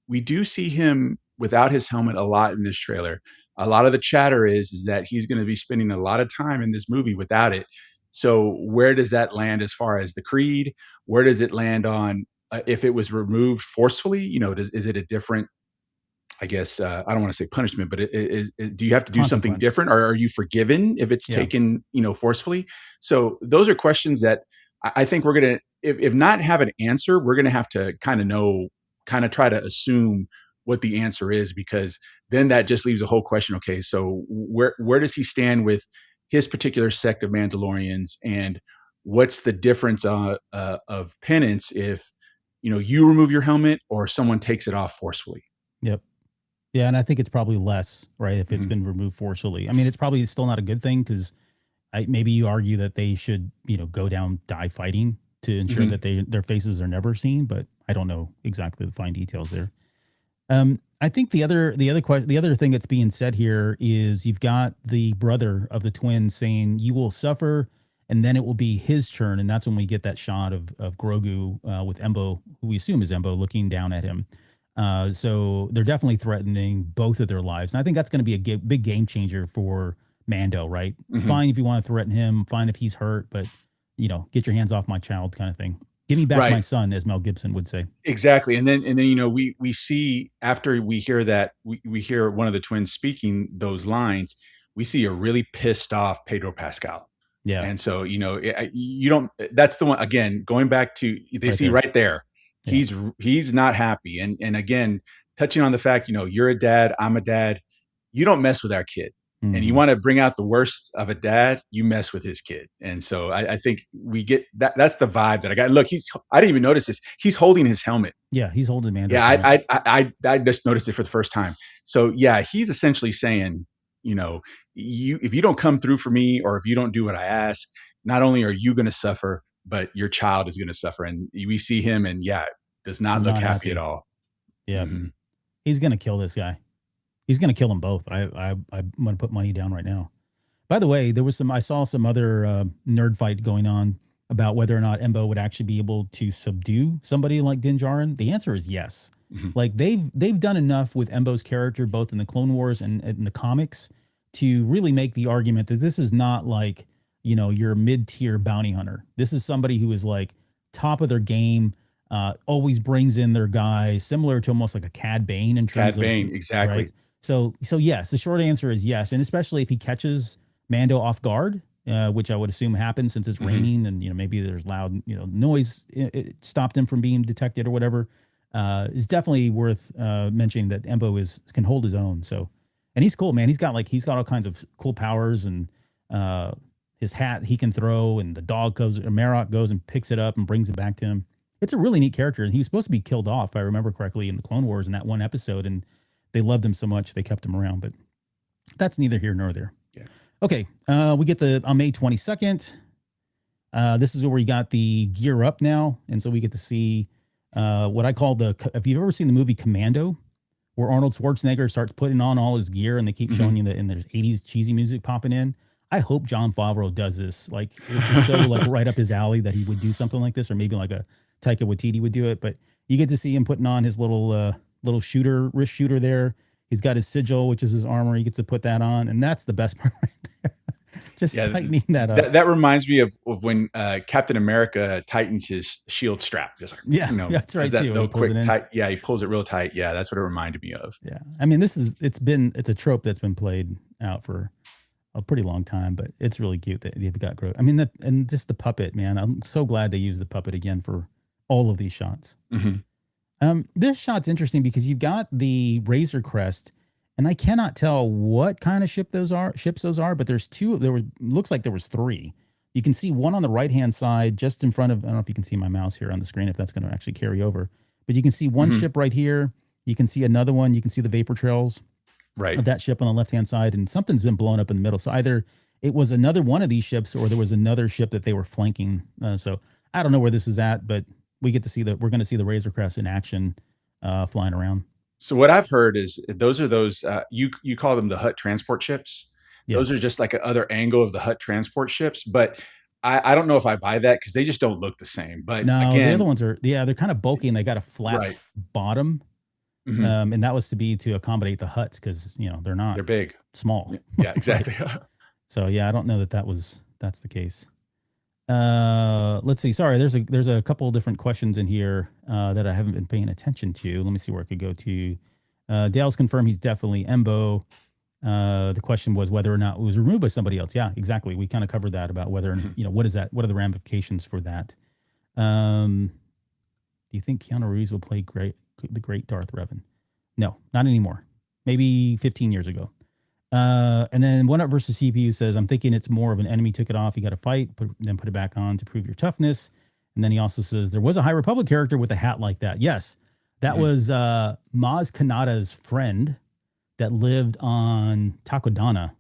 him without his helmet a lot in this trailer. A lot of the chatter is that he's going to be spending a lot of time in this movie without it. So where does that land as far as the creed? Where does it land on if it was removed forcefully? Is it a different, I guess, I don't want to say punishment, but do you have to do something different, or are you forgiven if it's taken, forcefully? So those are questions that I think we're going to, if not have an answer, we're going to have to kind of try to assume what the answer is, because then that just leaves a whole question. Okay, so where does he stand with his particular sect of Mandalorians, and what's the difference of penance if you remove your helmet or someone takes it off forcefully?
Yep. Yeah, and I think it's probably less, right, if it's been removed forcefully. I mean, it's probably still not a good thing, because maybe you argue that they should go down, die fighting to ensure that their faces are never seen, but I don't know exactly the fine details there. I think the other thing that's being said here is you've got the brother of the twins saying you will suffer, and then it will be his turn, and that's when we get that shot of Grogu with Embo, who we assume is Embo, looking down at him. So they're definitely threatening both of their lives, and I think that's going to be a big game changer for Mando, right? Mm-hmm. Fine if you want to threaten him, fine if he's hurt, but get your hands off my child, kind of thing. Give me back my son, as Mel Gibson would say.
Exactly. And then we see, after we hear that, we hear one of the twins speaking those lines, we see a really pissed off Pedro Pascal.
Yeah.
And so, you don't, that's the one, again, going back to, they see right there, he's not happy. And again, touching on the fact, you're a dad, I'm a dad, you don't mess with our kid. And you want to bring out the worst of a dad, you mess with his kid. And so I think we get that. That's the vibe that I got. And look, I didn't even notice this. He's holding his helmet.
Yeah, he's holding Mando's
helmet. I just noticed it for the first time. So yeah, he's essentially saying, if you don't come through for me, or if you don't do what I ask, not only are you going to suffer, but your child is going to suffer. And we see him, and does not look happy at all.
Yeah, he's going to kill this guy. He's going to kill them both. I'm going to put money down right now. By the way, I saw some other nerd fight going on about whether or not Embo would actually be able to subdue somebody like Din Djarin. The answer is yes. Mm-hmm. Like they've done enough with Embo's character, both in the Clone Wars and in the comics, to really make the argument that this is not like, your mid-tier bounty hunter. This is somebody who is like top of their game, always brings in their guy, similar to almost like a Cad Bane in terms of... Cad
Bane, exactly.
Right? So yes, the short answer is yes. And especially if he catches Mando off guard, which I would assume happens since it's raining and, maybe there's loud, noise. It stopped him from being detected or whatever. It's definitely worth mentioning that Embo can hold his own. So, and he's cool, man. He's got all kinds of cool powers, and his hat he can throw, and the dog Marok goes and picks it up and brings it back to him. It's a really neat character. And he was supposed to be killed off, if I remember correctly, in the Clone Wars in that one episode. And they loved him so much they kept him around, but that's neither here nor there.
Yeah.
Okay, we get on May 22nd. This is where we got the gear up now, and so we get to see what I call if you've ever seen the movie Commando, where Arnold Schwarzenegger starts putting on all his gear, and they keep showing you that, and there's 80s cheesy music popping in. I hope John Favreau does this. Like, this is so like right up his alley that he would do something like this, or maybe like a Taika Waititi would do it. But you get to see him putting on his little wrist shooter there. He's got his sigil, which is his armor. He gets to put that on, and that's the best part right there. Just tightening that up.
That reminds me of when Captain America tightens his shield strap. Just like,
that's right
that
too.
little quick tight. Yeah, he pulls it real tight. Yeah, that's what it reminded me of.
Yeah, I mean, it's a trope that's been played out for a pretty long time, but it's really cute that they've got Grogu. I mean, and just the puppet, man. I'm so glad they used the puppet again for all of these shots.
Mm-hmm.
This shot's interesting because you've got the Razor Crest, and I cannot tell what kind of ships those are, but there's two. Looks like there was three. You can see one on the right-hand side, just in front of. I don't know if you can see my mouse here on the screen, if that's going to actually carry over, but you can see one ship right here. You can see another one. You can see the vapor trails.
Right.
Of that ship on the left-hand side, and something's been blown up in the middle. So either it was another one of these ships, or there was another ship that they were flanking. So I don't know where this is at, but we're going to see the Razor Crest in action, flying around.
So what I've heard is those you call them the Hutt transport ships.
Yeah.
Those are just like another angle of the Hutt transport ships, but I don't know if I buy that because they just don't look the same. But
no,
again,
the other ones are they're kind of bulky and they got a flat bottom.
Mm-hmm.
And that was to accommodate the Hutts because they're
big,
small.
Yeah, exactly.
So yeah, I don't know that's the case. Let's see. Sorry, there's a couple of different questions in here that I haven't been paying attention to. Let me see where I could go to. Dale's confirmed he's definitely Embo. The question was whether or not it was removed by somebody else. Yeah, exactly. We kind of covered that about whether what is that? What are the ramifications for that? Do you think Keanu Reeves will play the great Darth Revan? No, not anymore. Maybe 15 years ago. And then One Up versus CPU says, I'm thinking it's more of an enemy took it off. You got to fight, then put it back on to prove your toughness. And then he also says there was a High Republic character with a hat like that. Yes, that was Maz Kanata's friend that lived on Takodana.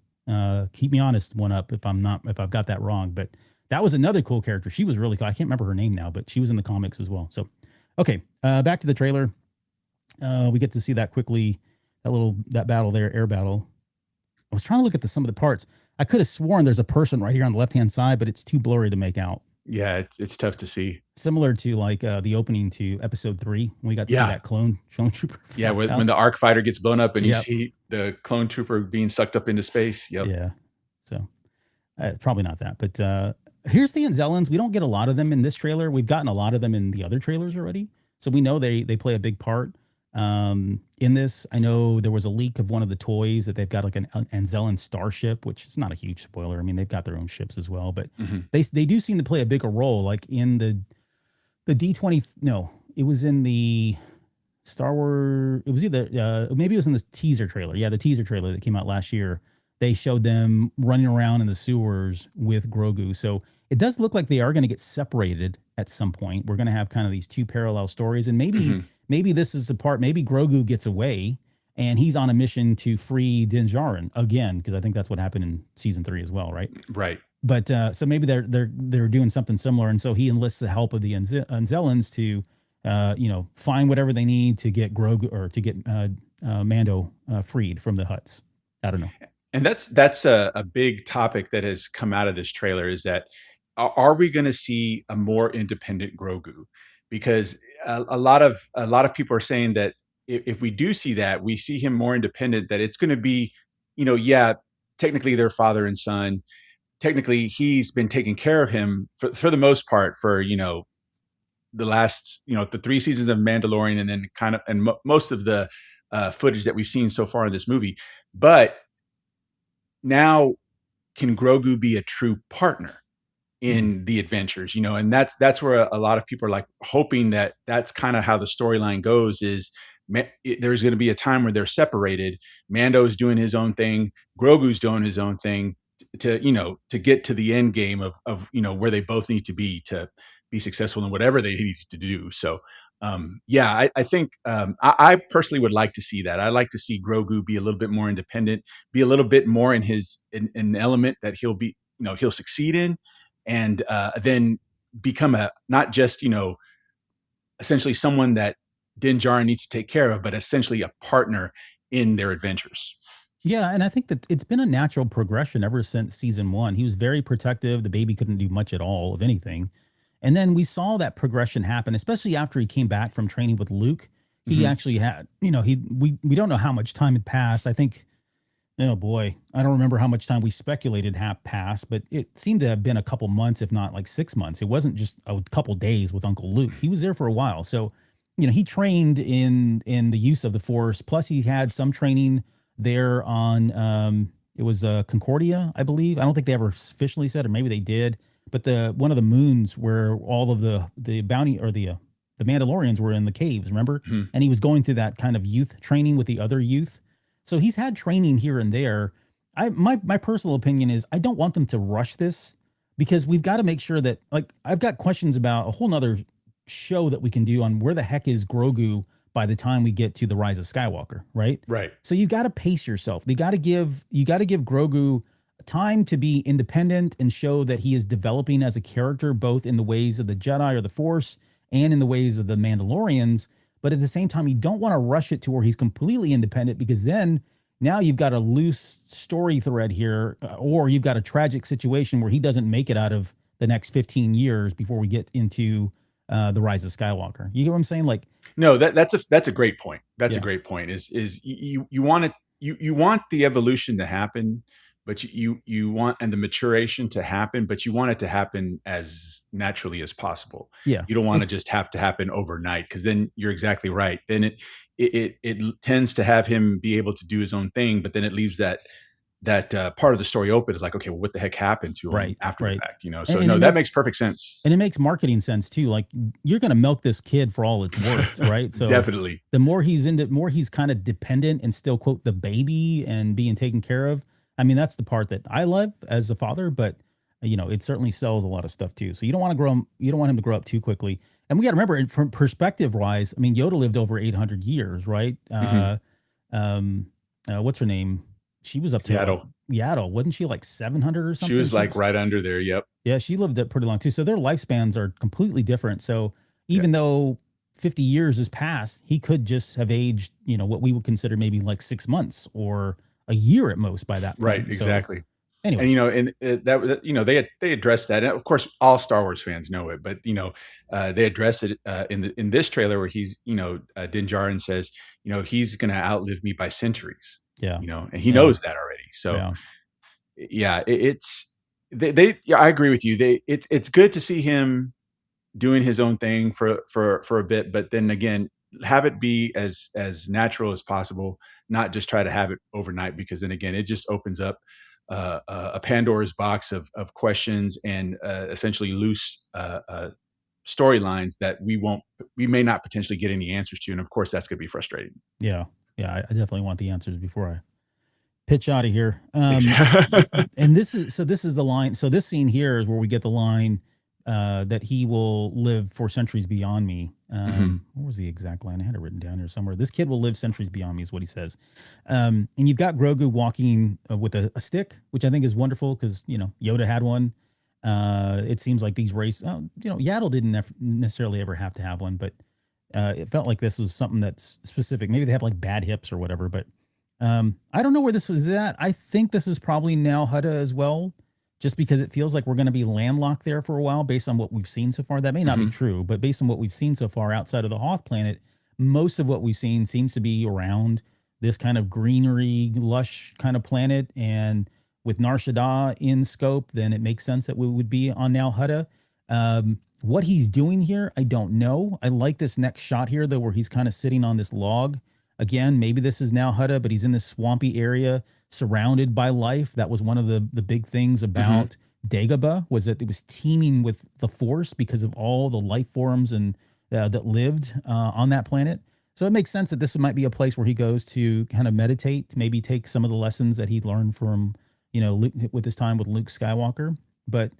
Keep me honest, One Up, if I've got that wrong. But that was another cool character. She was really cool. I can't remember her name now, but she was in the comics as well. So, okay, back to the trailer. We get to see that quickly, that battle there, air battle. I was trying to look at some of the parts. I could have sworn there's a person right here on the left-hand side, but it's too blurry to make out.
Yeah, it's tough to see.
Similar to like the opening to episode 3, when we got to see that clone trooper.
Yeah, when the Arc fighter gets blown up and you see the clone trooper being sucked up into space. Yep.
Yeah. So probably not that, but here's the Anzellans. We don't get a lot of them in this trailer. We've gotten a lot of them in the other trailers already. So we know they play a big part in this. I know there was a leak of one of the toys that they've got like an Anzellan starship, which is not a huge spoiler. I mean, they've got their own ships as well, but they do seem to play a bigger role. Like in the D20. No, it was in the Star Wars. It was either maybe it was in the teaser trailer. Yeah, the teaser trailer that came out last year. They showed them running around in the sewers with Grogu. So it does look like they are going to get separated at some point. We're going to have kind of these two parallel stories, and maybe this is the part. Maybe Grogu gets away and he's on a mission to free Din Djarin again, because I think that's what happened in season 3 as well, right?
Right.
But so maybe they're doing something similar, and so he enlists the help of the Anzellans to find whatever they need to get Grogu or to get Mando freed from the Hutts. I don't know.
And that's a big topic that has come out of this trailer, is that are we going to see a more independent Grogu? Because a lot of people are saying that if we do see that, we see him more independent, that it's going to be, technically they're father and son. Technically, he's been taking care of him for the most part for, the last, the 3 seasons of Mandalorian, and then most of the footage that we've seen so far in this movie. But now, can Grogu be a true partner in the adventures? And that's where a lot of people are like hoping that that's kind of how the storyline goes, is there's going to be a time where they're separated. Mando's doing his own thing, Grogu's doing his own thing to get to the end game of where they both need to be successful in whatever they need to do. So I think I personally would like to see that. I'd like to see Grogu be a little bit more independent, be a little bit more in an element that he'll be, he'll succeed in, and then become not just, essentially someone that Din Djarin needs to take care of, but essentially a partner in their adventures.
Yeah, and I think that it's been a natural progression ever since season one. He was very protective. The baby couldn't do much at all of anything. And then we saw that progression happen, especially after he came back from training with Luke. He
Mhm.
actually had, we don't know how much time had passed. I think, oh boy, I don't remember how much time we speculated had passed, but it seemed to have been a couple months, if not like 6 months. It wasn't just a couple days with Uncle Luke. He was there for a while. So, he trained in the use of the Force. Plus, he had some training there on it was Concordia, I believe. I don't think they ever officially said, or maybe they did. But the one of the moons where all of the bounty or the Mandalorians were in the caves, remember?
Mhm.
And he was going through that kind of youth training with the other youth. So he's had training here and there. My personal opinion is I don't want them to rush this because we've got to make sure that, like, I've got questions about a whole nother show that we can do on where the heck is Grogu by the time we get to the Rise of Skywalker, right?
Right.
So you've got to pace yourself. You got to give Grogu time to be independent and show that he is developing as a character, both in the ways of the Jedi or the Force and in the ways of the Mandalorians. But at the same time, you don't want to rush it to where he's completely independent, because then now you've got a loose story thread here, or you've got a tragic situation where he doesn't make it out of the next 15 years before we get into the Rise of Skywalker. You get what I'm saying? Like,
No, that's a great point. That's a
yeah,
great point. Is you want it, you want the evolution to happen, but you want, and the maturation to happen, but you want it to happen as naturally as possible.
yeah,
You don't want to
it's
just have to happen overnight, because then you're exactly right. Then it tends to have him be able to do his own thing, but then it leaves that part of the story open. Is like, okay, well, what the heck happened to him
right,
after the
right,
fact?
and,
So
and
no,
it
that
makes
makes perfect sense.
and it makes marketing sense too. Like, you're going to milk this kid for all it's worth, right? So
Definitely.
the more he's kind of dependent and still, quote, the baby and being taken care of. I mean, that's the part that I love as a father, but it certainly sells a lot of stuff too. So you don't want to you don't want him to grow up too quickly. And we got to remember, from perspective wise, I mean, Yoda lived over 800 years, right?
Hmm.
What's her name? She was up to like
Yaddle.
Yaddle, wasn't she like 700 or
She
something?
was like right under there. Yep.
Yeah, she lived it pretty long too. So their lifespans are completely different. So
Yeah.
even though 50 years has passed, he could just have aged, what we would consider maybe like 6 months or a year at most by that
Right.
point. So,
Exactly. And
anyways,
they addressed that. And of course, all Star Wars fans know it, but they address it in this trailer where he's Din Djarin says, he's going to outlive me by centuries.
yeah,
And he
yeah,
knows that already. So
yeah,
yeah, it's they yeah, I agree with you. It's good to see him doing his own thing for a bit, but then again, have it be as natural as possible, not just try to have it overnight, because then again, it just opens up a Pandora's box of questions and essentially loose storylines that we may not potentially get any answers to, and of course, that's going to be frustrating.
yeah, yeah. I definitely want the answers before I pitch out of here.
Exactly.
And this is the line. So this scene here is where we get the line that he will live for centuries beyond me.
Hmm.
What was the exact line? I had it written down here somewhere. This kid will live centuries beyond me is what he says. And you've got Grogu walking with a stick, which I think is wonderful because, Yoda had one. It seems like these Yaddle didn't necessarily ever have to have one, but it felt like this was something that's specific. Maybe they have like bad hips or whatever, but I don't know where this is at. I think this is probably now Hutta as well, just because it feels like we're going to be landlocked there for a while based on what we've seen so far. That may not be
Hmm.
true, but based on what we've seen so far outside of the Hoth planet, most of what we've seen seems to be around this kind of greenery, lush kind of planet. And with Nar Shaddaa in scope, then it makes sense that we would be on Nal Hutta. What he's doing here, I don't know. I like this next shot here, though, where he's kind of sitting on this log. Again, maybe this is now Hutta, but he's in this swampy area surrounded by life. That was one of the big things
Hmm.
about Dagobah, was that it was teeming with the Force because of all the life forms and that lived on that planet. So it makes sense that this might be a place where he goes to kind of meditate, maybe take some of the lessons that he learned from, Luke, with his time with Luke Skywalker. But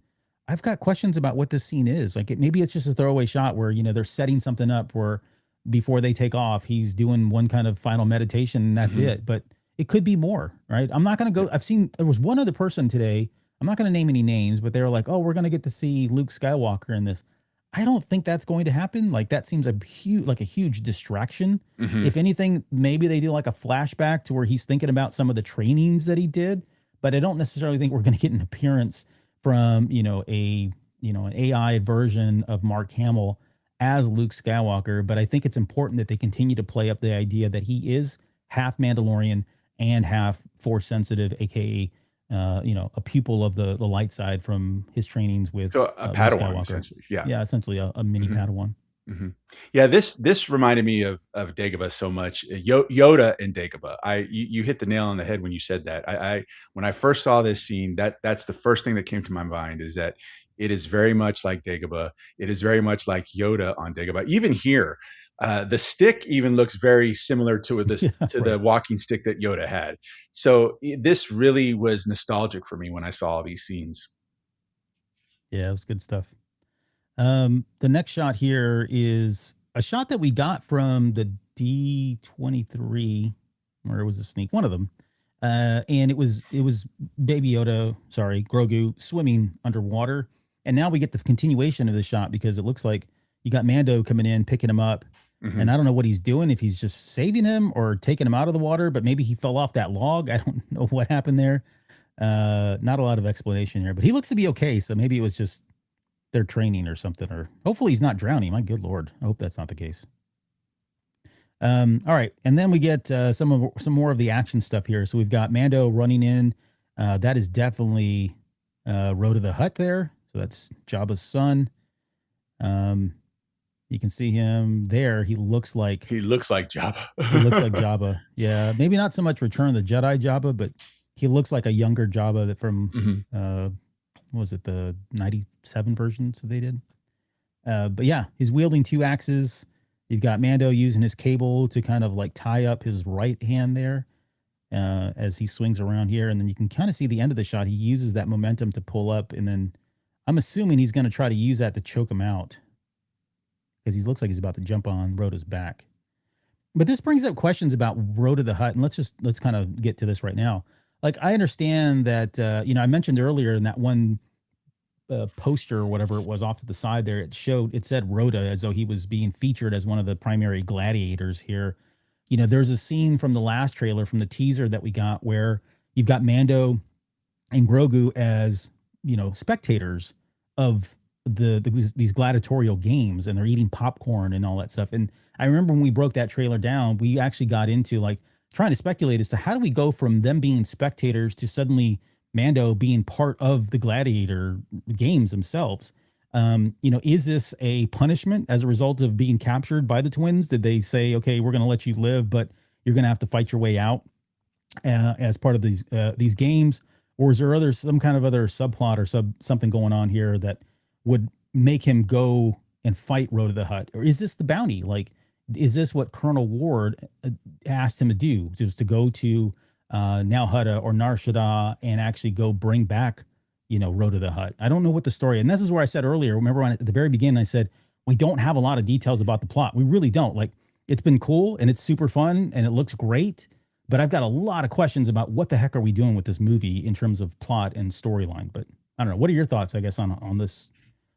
I've got questions about what this scene is. Like, maybe it's just a throwaway shot where, they're setting something up where before they take off, he's doing one kind of final meditation and that's
Hmm.
it. But it could be more, right? I'm not going to go. There was one other person today. I'm not going to name any names, but they were like, oh, we're going to get to see Luke Skywalker in this. I don't think that's going to happen. Like that seems like a huge distraction.
Hmm.
If anything, maybe they do like a flashback to where he's thinking about some of the trainings that he did, but I don't necessarily think we're going to get an appearance from, an AI version of Mark Hamill as Luke Skywalker. But I think it's important that they continue to play up the idea that he is half Mandalorian and half Force sensitive, aka a pupil of the light side from his trainings with
So a
Luke
Padawan,
Skywalker.
essentially. Yeah.
Yeah, essentially a mini
Hmm.
Padawan.
Hmm. Yeah, this reminded me of Dagobah so much. Yoda and Dagobah. You hit the nail on the head when you said that. I when I first saw this scene, that's the first thing that came to my mind is that it is very much like Dagobah. It is very much like Yoda on Dagobah. Even here, the stick even looks very similar to
Yeah,
the
right.
walking stick that Yoda had. So this really was nostalgic for me when I saw all these scenes.
Yeah, it was good stuff. The next shot here is a shot that we got from the D23, or it was a sneak, one of them. And it was Baby Yoda, sorry, Grogu swimming underwater. And now we get the continuation of the shot because it looks like you got Mando coming in, picking him up.
Hmm.
And I don't know what he's doing, if he's just saving him or taking him out of the water, but maybe he fell off that log. I don't know what happened there. Not a lot of explanation here, but he looks to be okay. So maybe it was just their training or something, or hopefully he's not drowning. My good Lord. I hope that's not the case. All right. And then we get some more of the action stuff here. So we've got Mando running in. That is definitely Road of the Hut there. So that's Jabba's son. You can see him there. He looks like
He looks like Jabba.
Jabba. Yeah. Maybe not so much Return of the Jedi Jabba, but he looks like a younger Jabba that from
Hmm.
what was it, the 97 versions that they did? But yeah, he's wielding two axes. You've got Mando using his cable to kind of like tie up his right hand there as he swings around here. And then you can kind of see the end of the shot. He uses that momentum to pull up. And then I'm assuming he's going to try to use that to choke him out because he looks like he's about to jump on Rhoda's back. But this brings up questions about Road to the Hut. And let's kind of get to this right now. Like, I understand that, I mentioned earlier in that one poster or whatever it was off to the side there, it said Rhoda as though he was being featured as one of the primary gladiators here. There's a scene from the last trailer, from the teaser that we got, where you've got Mando and Grogu as, spectators of these gladiatorial games, and they're eating popcorn and all that stuff. And I remember when we broke that trailer down, we actually got into like trying to speculate as to how do we go from them being spectators to suddenly Mando being part of the gladiator games themselves. Is this a punishment as a result of being captured by the twins? Did they say, okay, we're going to let you live, but you're going to have to fight your way out as part of these games? Or is there some kind of other subplot or something going on here that would make him go and fight Road to the Hut? Or is this the bounty? Like, is this what Colonel Ward asked him to do, just to go to Now Hutta or Nar Shaddaa and actually go bring back, Road to the Hut? I don't know what the story, and this is where I said earlier, remember at the very beginning, I said, we don't have a lot of details about the plot. We really don't. Like, it's been cool and it's super fun and it looks great, but I've got a lot of questions about what the heck are we doing with this movie in terms of plot and storyline. But I don't know. What are your thoughts, I guess, on this,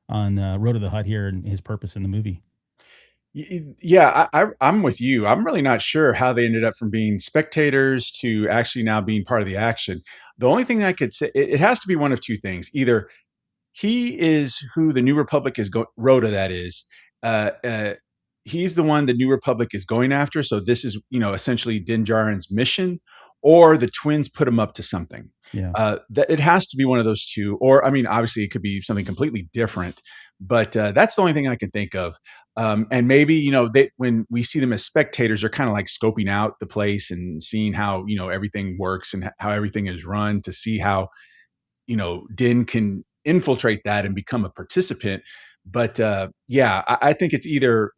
on Road to the Hut here and his purpose in the movie?
Yeah, I'm with you. I'm really not sure how they ended up from being spectators to actually now being part of the action. The only thing I could say, it has to be one of two things. Either he is who the New Republic is Rhoda, that is. Uh, uh, he's the one the New Republic is going after. So this is, essentially Din Djarin's mission, or the twins put him up to something.
Yeah.
That it has to be one of those two, or I mean, obviously it could be something completely different. But that's the only thing I can think of. And maybe when we see them as spectators, they're kind of like scoping out the place and seeing how everything works and how everything is run, to see how Din can infiltrate that and become a participant. But yeah, I think it's either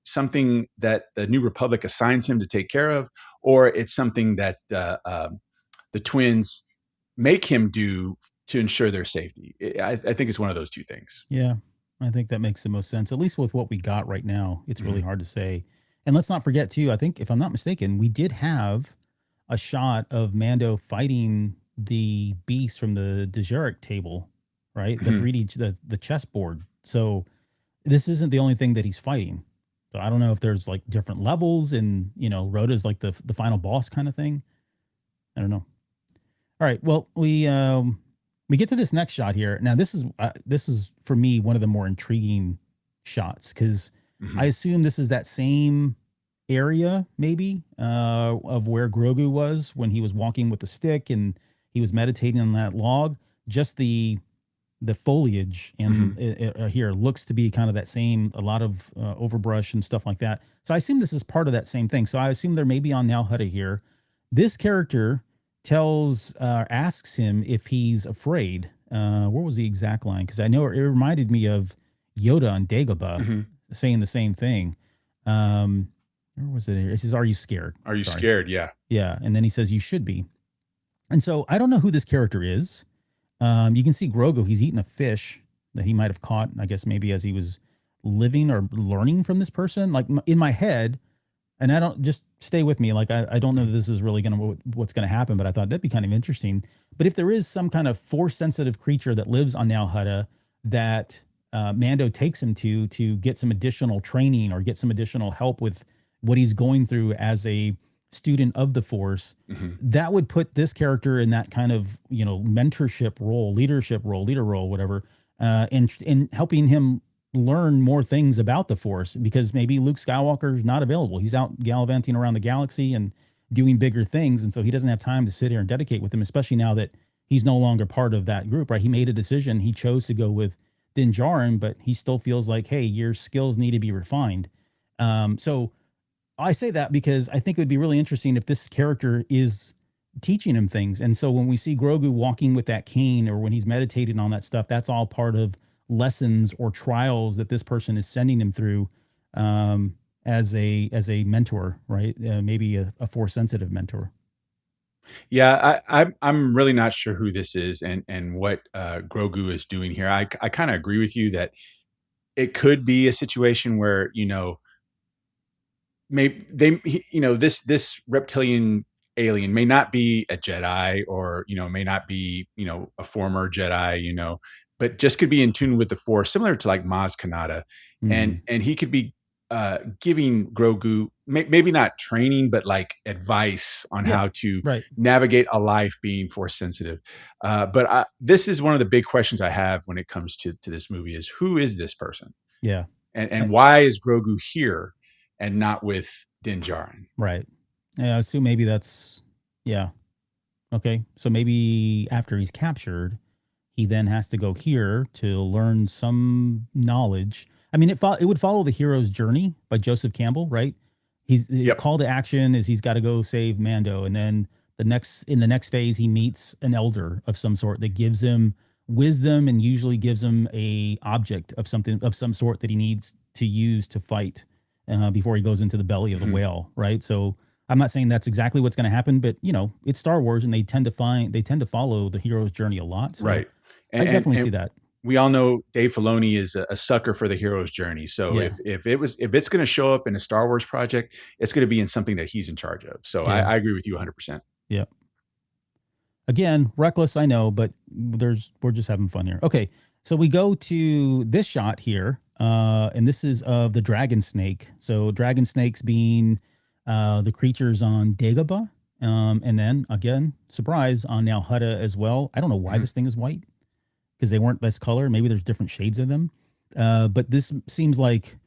something that the New Republic assigns him to take care of, or it's something that the twins make him do to ensure their safety. I think it's one of those two things.
Yeah, I think that makes the most sense. At least with what we got right now, it's really
Mhm.
hard to say. And let's not forget too, I think if I'm not mistaken, we did have a shot of Mando fighting the beast from the Dejeric table, right? The
Mhm.
3D, the chessboard. So this isn't the only thing that he's fighting. So I don't know if there's like different levels and, Rhoda's like the final boss kind of thing. I don't know. All right. Well, we get to this next shot here. Now this is for me one of the more intriguing shots because I assume this is that same area maybe of where Grogu was when he was walking with the stick and he was meditating on that log. Just the foliage and here looks to be kind of that same, a lot of overbrush and stuff like that. So I assume this is part of that same thing. So I assume they're maybe on Nal Hutta here. This character asks him if he's afraid. What was the exact line? Because I know it reminded me of Yoda on Dagobah saying the same thing. Where was it? It says, "Are you scared?
Are you scared?" Yeah.
Yeah. And then he says, "You should be." And so I don't know who this character is. You can see Grogu, he's eating a fish that he might have caught, I guess maybe as he was living or learning from this person. Like in my head, and I don't, just stay with me. Like I don't know that this is really what's going to happen, but I thought that'd be kind of interesting. But if there is some kind of force sensitive creature that lives on Nal Hutta that Mando takes him to get some additional training or get some additional help with what he's going through as a student of the Force, that would put this character in that kind of, mentorship role, leadership role, leader role, whatever, in helping him learn more things about the Force, because maybe Luke Skywalker's not available. He's out gallivanting around the galaxy and doing bigger things. And so he doesn't have time to sit here and dedicate with him, especially now that he's no longer part of that group, right? He made a decision. He chose to go with Din Djarin, but he still feels like, hey, your skills need to be refined. So I say that because I think it would be really interesting if this character is teaching him things. And so when we see Grogu walking with that cane or when he's meditating on that stuff, that's all part of lessons or trials that this person is sending him through as a mentor, right? Maybe a force sensitive mentor.
Yeah, I'm really not sure who this is and what Grogu is doing here. I kind of agree with you that it could be a situation where maybe this reptilian alien may not be a Jedi, or may not be a former Jedi, but just could be in tune with the Force, similar to like Maz Kanata, and he could be giving Grogu maybe not training, but like advice on how to navigate a life being Force sensitive. But this is one of the big questions I have when it comes to this movie: is who is this person?
Yeah,
and why is Grogu here and not with Din Djarin?
Right. Yeah, so maybe that's, yeah. Okay. So maybe after he's captured, he then has to go here to learn some knowledge. I mean, it would follow The Hero's Journey by Joseph Campbell, right? His call to action is he's got to go save Mando. And then in the next phase, he meets an elder of some sort that gives him wisdom and usually gives him a object of some sort that he needs to use to fight before he goes into the belly of the whale, right? So I'm not saying that's exactly what's going to happen, but it's Star Wars, and they tend to follow the hero's journey a lot. So
right.
I definitely see that.
We all know Dave Filoni is a sucker for the hero's journey. So if it's going to show up in a Star Wars project, it's going to be in something that he's in charge of. So I agree with you 100%.
Yeah. Again, reckless, I know, but we're just having fun here. Okay, so we go to this shot here, and this is of the dragon snake. So dragon snakes being the creatures on Dagobah, and then again, surprise, on Nal Hutta as well. I don't know why this thing is white, because they weren't this color. Maybe there's different shades of them. But this seems like,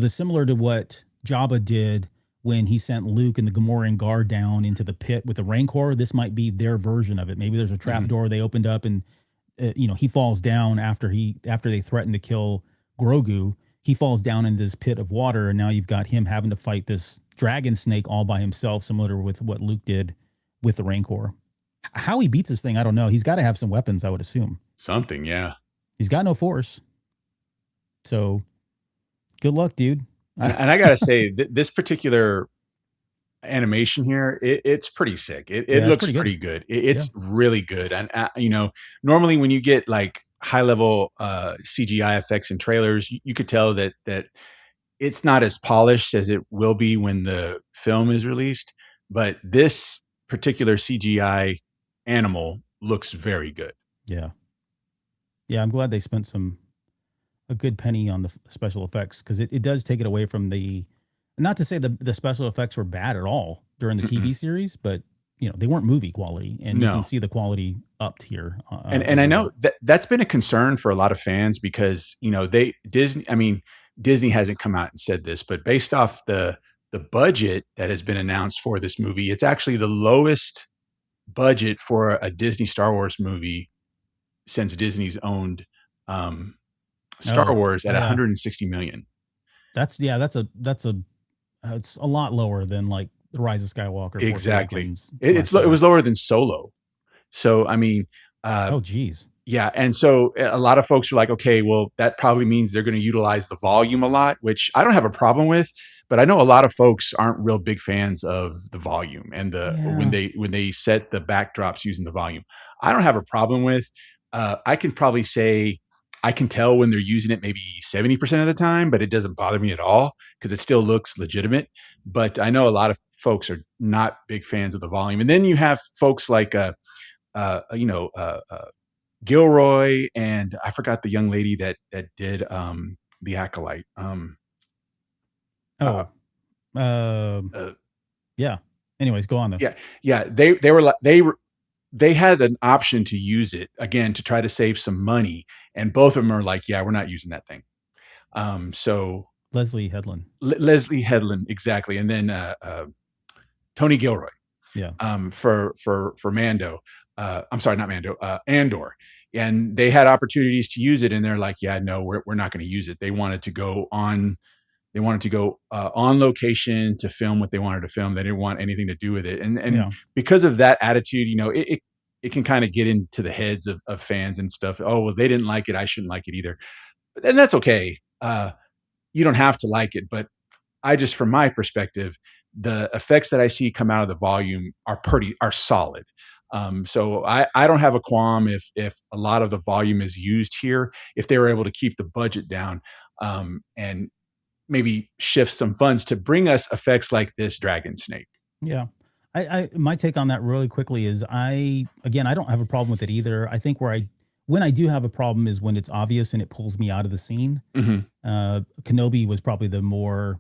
similar to what Jabba did when he sent Luke and the Gamorrean guard down into the pit with the Rancor. This might be their version of it. Maybe there's a trap door they opened up, and he falls down after they threaten to kill Grogu. He falls down into this pit of water, and now you've got him having to fight this dragon snake all by himself, similar with what Luke did with the Rancor. How he beats this thing, I don't know. He's got to have some weapons, I would assume.
Something, yeah.
He's got no force. So good luck, dude.
And I got to say, this particular animation here, it's pretty sick. It looks pretty good. It's really good. And, normally when you get like high level CGI effects in trailers, you could tell that it's not as polished as it will be when the film is released. But this particular CGI animal looks very good.
Yeah. Yeah, I'm glad they spent a good penny on the special effects, because it does take it away from the. Not to say the special effects were bad at all during the TV series, but they weren't movie quality, and you can see the quality upped here.
And I know that's been a concern for a lot of fans, because Disney hasn't come out and said this, but based off the budget that has been announced for this movie, it's actually the lowest budget for a Disney Star Wars movie since Disney's owned Star Wars at 160 million.
It's a lot lower than like The Rise of Skywalker.
Exactly. It was lower than Solo. So,
geez.
Yeah. And so a lot of folks are like, okay, well, that probably means they're going to utilize the volume a lot, which I don't have a problem with, but I know a lot of folks aren't real big fans of the volume and when they set the backdrops using the volume. I don't have a problem with, I can probably say, I can tell when they're using it maybe 70% of the time, but it doesn't bother me at all because it still looks legitimate. But I know a lot of folks are not big fans of the volume. And then you have folks like, Gilroy, and I forgot the young lady that did The Acolyte.
Yeah. Anyways, go on though.
Yeah. They had an option to use it again to try to save some money, and both of them are like, yeah, we're not using that thing. So
Leslie Headland.
Leslie Headland, exactly, and then Tony Gilroy.
Yeah.
For Mando. I'm sorry, not Mando. Andor. And they had opportunities to use it, and they're like, yeah, no, we're not going to use it. They wanted to go on. They wanted to go on location to film what they wanted to film. They didn't want anything to do with it. And because of that attitude, it can kind of get into the heads of fans and stuff. Oh, well, they didn't like it, I shouldn't like it either. And that's okay. You don't have to like it. But from my perspective, the effects that I see come out of the volume are solid. So I don't have a qualm if a lot of the volume is used here, if they were able to keep the budget down and maybe shift some funds to bring us effects like this dragon snake.
Yeah. My take on that really quickly is I don't have a problem with it either. I think when I do have a problem is when it's obvious and it pulls me out of the scene.
Mm-hmm.
Kenobi was probably the more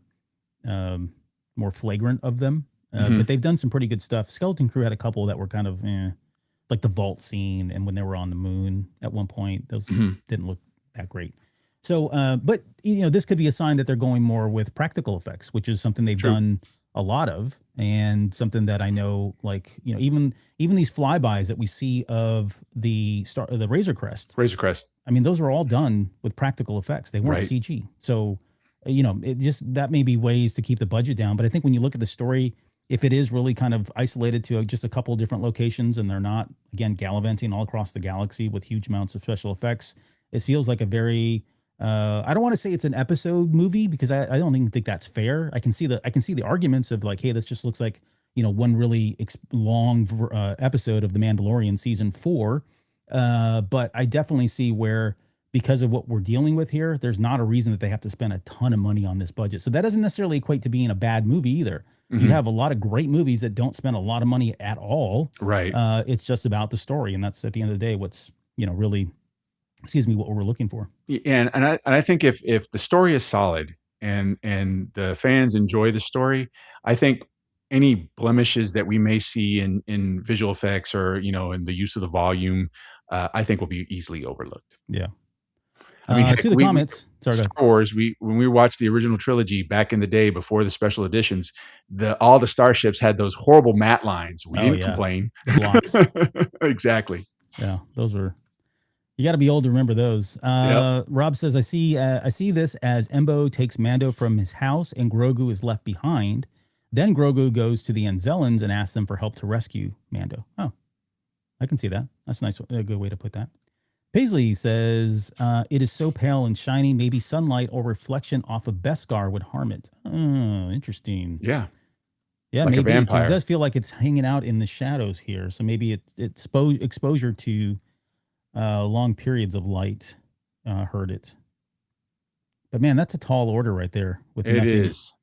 flagrant of them. But they've done some pretty good stuff. Skeleton Crew had a couple that were kind of like the vault scene, and when they were on the moon at one point, those didn't look that great. So, but this could be a sign that they're going more with practical effects, which is something they've done a lot of, and something that I know, like even these flybys that we see of the Razor Crest. I mean, those were all done with practical effects. They weren't CG. So, it just that may be ways to keep the budget down. But I think when you look at the story, if it is really kind of isolated to just a couple of different locations, and they're not, again, gallivanting all across the galaxy with huge amounts of special effects, it feels like a very, I don't want to say it's an episode movie, because I don't even think that's fair. I can see the arguments of like, hey, this just looks like, one really long episode of The Mandalorian season 4. But I definitely see where, because of what we're dealing with here, there's not a reason that they have to spend a ton of money on this budget. So that doesn't necessarily equate to being a bad movie either. You have a lot of great movies that don't spend a lot of money at all.
Right.
It's just about the story. And that's, at the end of the day, what's, really, what we're looking for.
And I think if the story is solid and the fans enjoy the story, I think any blemishes that we may see in visual effects or, in the use of the volume, I think will be easily overlooked.
Yeah.
I mean,
to the comments. Sorry,
Star Wars. When we watched the original trilogy back in the day before the special editions, all the starships had those horrible matte lines. We didn't complain.
The blocks.
Exactly.
Yeah, those were. You got to be old to remember those. Rob says, I see this as Embo takes Mando from his house and Grogu is left behind. Then Grogu goes to the Anzellans and asks them for help to rescue Mando. Oh, I can see that. That's a good way to put that. Paisley says, it is so pale and shiny, maybe sunlight or reflection off of Beskar would harm it. Oh, interesting.
Yeah.
Yeah,
like
maybe
a vampire.
It does feel like it's hanging out in the shadows here. So maybe it's exposure to long periods of light hurt it. But man, that's a tall order right there.
It is.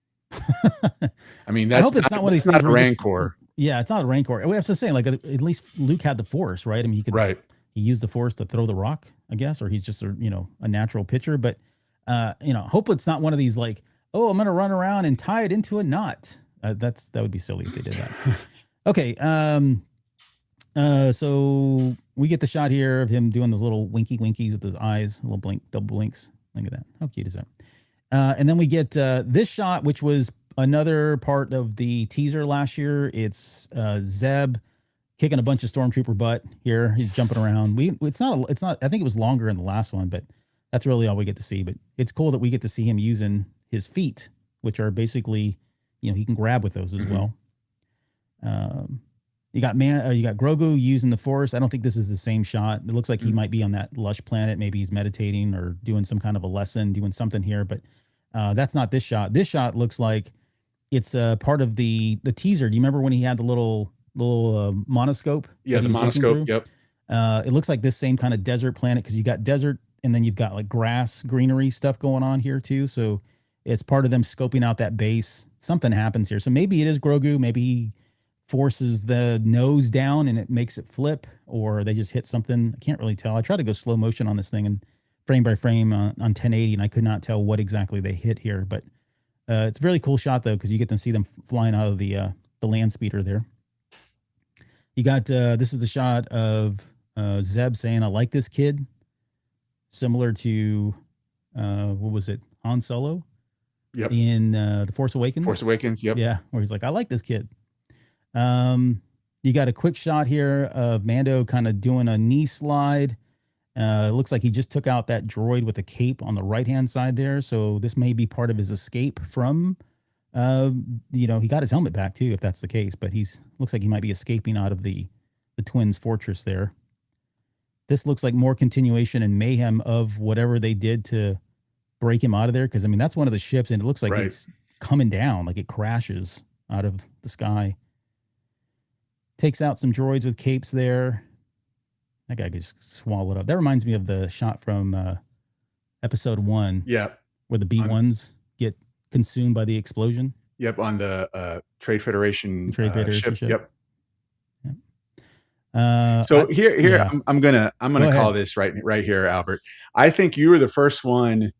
I mean, that's not one of these things. Not a Rancor.
Yeah, it's not a Rancor. We have to say, like, at least Luke had the Force, right? I mean, he used the Force to throw the rock, I guess, or he's just a natural pitcher. But Hope it's not one of these like, oh, I'm going to run around and tie it into a knot. That would be silly if they did that. Okay. So we get the shot here of him doing those little winky winkies with his eyes, a little blink, double blinks. Look at that. How cute is that? And then we get this shot, which was another part of the teaser last year. It's Zeb kicking a bunch of stormtrooper butt here. He's jumping around. It's not. I think it was longer in the last one, but that's really all we get to see. But it's cool that we get to see him using his feet, which are basically, he can grab with those as well. You got Grogu using the Force. I don't think this is the same shot. It looks like he might be on that lush planet. Maybe he's meditating or doing some kind of a lesson, doing something here. But that's not this shot. This shot looks like it's part of the teaser. Do you remember when he had the little monoscope?
Yeah, the monoscope. Yep.
It looks like this same kind of desert planet because you got desert and then you've got like grass, greenery stuff going on here too. So it's part of them scoping out that base. Something happens here. So maybe it is Grogu. Maybe he forces the nose down and it makes it flip, or they just hit something. I can't really tell. I tried to go slow motion on this thing and frame by frame on 1080, and I could not tell what exactly they hit here. But it's a really cool shot though, because you get to see them flying out of the land speeder there. You got this is the shot of Zeb saying, "I like this kid," similar to what was it, Han Solo?
Yep.
In The Force Awakens.
Force Awakens. Yep.
Yeah, where he's like, "I like this kid." You got a quick shot here of Mando kind of doing a knee slide. It looks like he just took out that droid with a cape on the right-hand side there. So this may be part of his escape from, he got his helmet back too, if that's the case, but looks like he might be escaping out of the twins' fortress there. This looks like more continuation and mayhem of whatever they did to break him out of there. Cause that's one of the ships and it looks like it's coming down, like it crashes out of the sky. Takes out some droids with capes there. That guy just swallowed up. That reminds me of the shot from episode 1.
Yeah.
Where the B-1s get consumed by the explosion.
Yep. On the Trade Federation ship. Yep. So here I'm gonna call this right here, Albert. I think you were the first one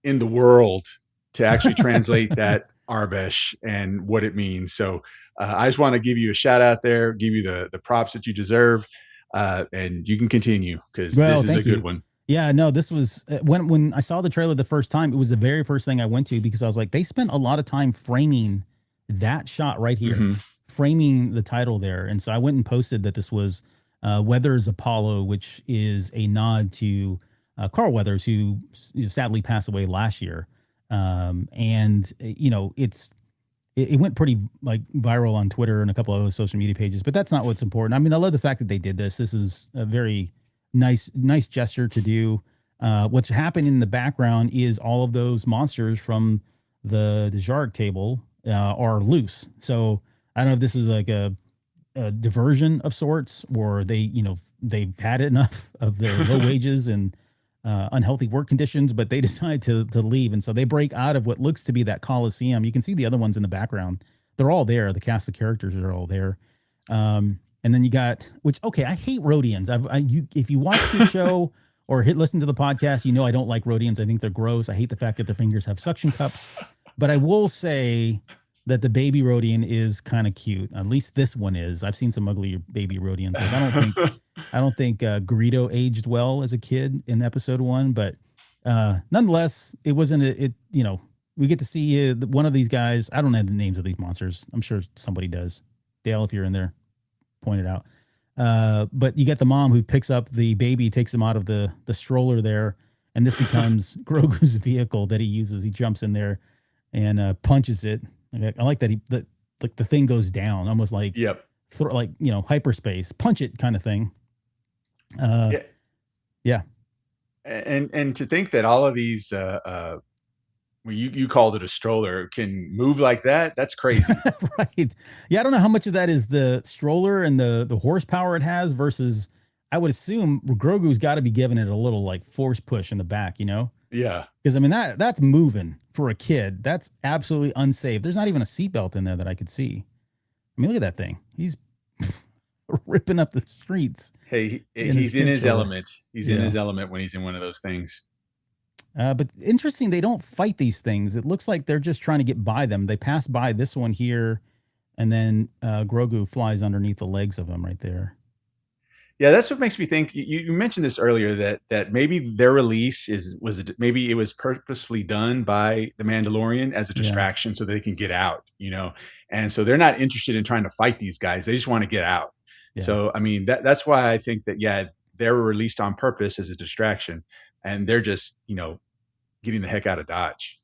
in the world to actually translate that Arbesh and what it means. So I just want to give you a shout out there, give you the props that you deserve, and you can continue because this is a good one.
Yeah, no, this was when I saw the trailer the first time, it was the very first thing I went to because I was like, they spent a lot of time framing that shot right here, framing the title there. And so I went and posted that this was Weathers Apollo, which is a nod to Carl Weathers, who sadly passed away last year. It went pretty viral on Twitter and a couple of other social media pages, but that's not what's important. I love the fact that they did this. This is a very nice gesture to do. What's happening in the background is all of those monsters from the Jarg table are loose. So I don't know if this is like a diversion of sorts, or they've had enough of their low wages and unhealthy work conditions, but they decide to leave. And so they break out of what looks to be that Coliseum. You can see the other ones in the background. They're all there. The cast of characters are all there. And then you got, I hate Rhodians. If you watch the show or listen to the podcast, I don't like Rhodians. I think they're gross. I hate the fact that their fingers have suction cups, but I will say that the baby Rhodian is kind of cute. At least this one is. I've seen some ugly baby Rhodians. I don't think Greedo aged well as a kid in episode 1, but nonetheless, it wasn't we get to see one of these guys. I don't know the names of these monsters. I'm sure somebody does. Dale, if you're in there, point it out. But you get the mom who picks up the baby, takes him out of the stroller there, and this becomes Grogu's vehicle that he uses. He jumps in there and punches it. I like that the thing goes down almost like hyperspace, punch it kind of thing. Yeah.
And to think that all of these, you called it a stroller, can move like that. That's crazy.
Right. Yeah. I don't know how much of that is the stroller and the horsepower it has versus, I would assume Grogu's got to be giving it a little like force push in the back,
Yeah.
Because that's moving for a kid. That's absolutely unsafe. There's not even a seatbelt in there that I could see. Look at that thing. He's ripping up the streets.
Hey, he's in his element. He's in his element when he's in one of those things.
But interesting, they don't fight these things. It looks like they're just trying to get by them. They pass by this one here, and then Grogu flies underneath the legs of him right there.
Yeah, that's what makes me think. You mentioned this earlier that maybe their release maybe it was purposefully done by the Mandalorian as a distraction so they can get out, and so they're not interested in trying to fight these guys. They just want to get out.
Yeah.
So I mean that's why I think that they were released on purpose as a distraction, and they're just getting the heck out of Dodge.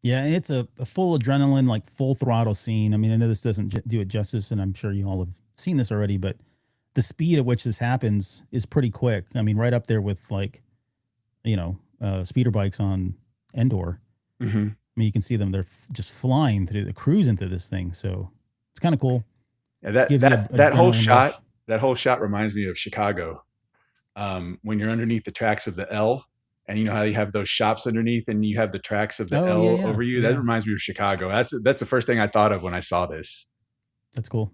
Yeah, and it's a full adrenaline, like full throttle scene. I mean, I know this doesn't do it justice, and I'm sure you all have seen this already, but the speed at which this happens is pretty quick. I mean, right up there with like, speeder bikes on Endor.
Mm-hmm.
I mean, you can see them; they're just flying through, the cruising through this thing. So it's kind of cool.
Yeah, that whole shot, rush. That whole shot reminds me of Chicago. When you're underneath the tracks of the L, and you know how you have those shops underneath, and you have the tracks of the L over you. That reminds me of Chicago. That's the first thing I thought of when I saw this.
That's cool.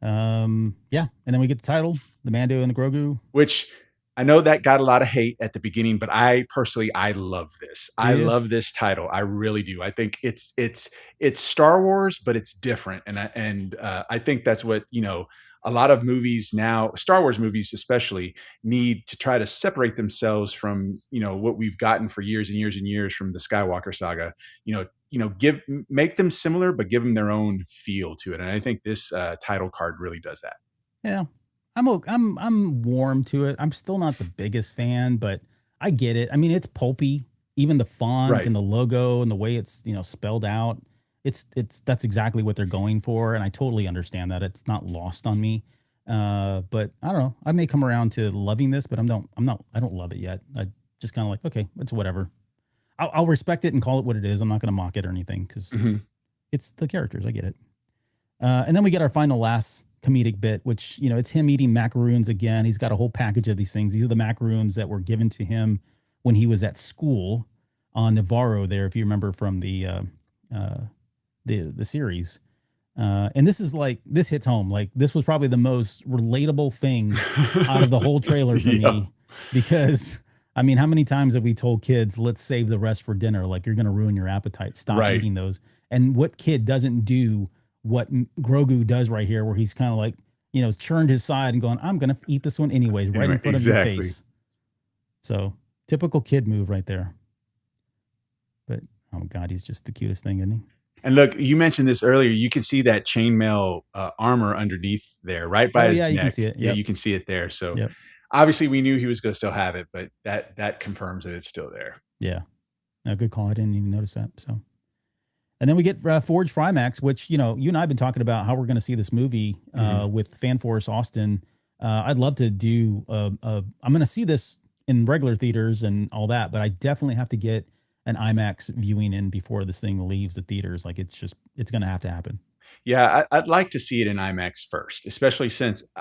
And then we get the title, the Mando and the Grogu,
which I know that got a lot of hate at the beginning, but I love this. I love this title. I really do. I think it's Star Wars, but it's different, and I think that's what a lot of movies now, Star Wars movies especially, need to try to separate themselves from what we've gotten for years and years and years from the Skywalker saga. Make them similar, but give them their own feel to it. And I think this title card really does that.
Yeah, I'm warm to it. I'm still not the biggest fan, but I get it. I mean, it's pulpy. Even the font and the logo and the way it's spelled out, that's exactly what they're going for, and I totally understand that. It's not lost on me. But I don't know. I may come around to loving this, but I don't love it yet. I just kind of like, okay, it's whatever. I'll respect it and call it what it is. I'm not going to mock it or anything because it's the characters. I get it. And then we get our last comedic bit, which, it's him eating macaroons again. He's got a whole package of these things. These are the macaroons that were given to him when he was at school on Navarro there, if you remember from the series. And this hits home. Like, this was probably the most relatable thing out of the whole trailer for me, because I mean, how many times have we told kids, let's save the rest for dinner? Like, you're going to ruin your appetite. Stop eating those. And what kid doesn't do what Grogu does right here, where he's kind of like, churned his side and going, I'm going to eat this one anyways, right in front of your face. So typical kid move right there. But, oh God, he's just the cutest thing, isn't he?
And look, you mentioned this earlier. You can see that chainmail armor underneath there, right by his neck.
You can see it.
Yeah, you can see it there. So obviously we knew he was going to still have it, but that confirms that it's still there.
Yeah. No, good call. I didn't even notice that. So, and then we get Forge Frimax, which, you and I have been talking about how we're going to see this movie with FanForce Austin. I'd love to do, I'm going to see this in regular theaters and all that, but I definitely have to get an IMAX viewing in before this thing leaves the theaters. Like, it's going to have to happen.
Yeah, I'd like to see it in IMAX first, especially since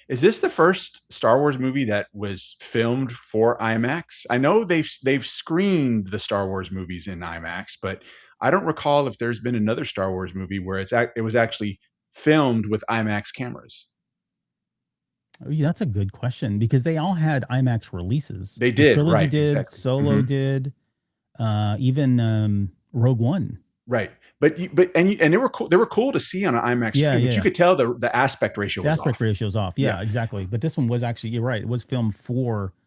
is this the first Star Wars movie that was filmed for IMAX? I know they've screened the Star Wars movies in IMAX, but I don't recall if there's been another Star Wars movie where it was actually filmed with IMAX cameras.
Oh, yeah, that's a good question, because they all had IMAX releases.
They did,
Trilogy
right?
Did
exactly.
Solo did, even Rogue One.
Right, but they were cool. They were cool to see on an IMAX screen, but you could tell the aspect ratio. The
aspect ratio is off. Yeah, exactly. But this one was actually, you're right, it was filmed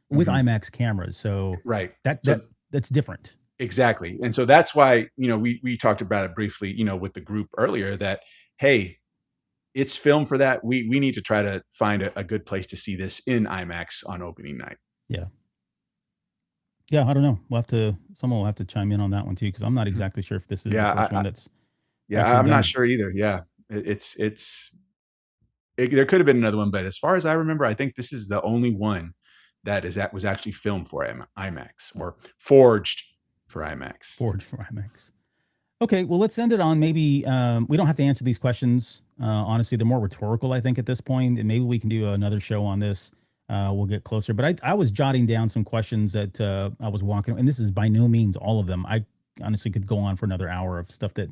with IMAX cameras. So that's different.
Exactly, and so that's why we talked about it briefly, with the group earlier, that hey, it's filmed for that. We need to try to find a good place to see this in IMAX on opening night.
Yeah. Yeah, I don't know. Someone will have to chime in on that one too, because I'm not exactly sure if this is the first one that's.
Yeah, I'm not sure either. Yeah, there could have been another one, but as far as I remember, I think this is the only one that was actually filmed for IMAX, or forged for IMAX.
Forged for IMAX. Okay, well, let's end it on maybe we don't have to answer these questions. Honestly, they're more rhetorical, I think, at this point, and maybe we can do another show on this. We'll get closer. But I was jotting down some questions that I was walking, and this is by no means all of them. I honestly could go on for another hour of stuff that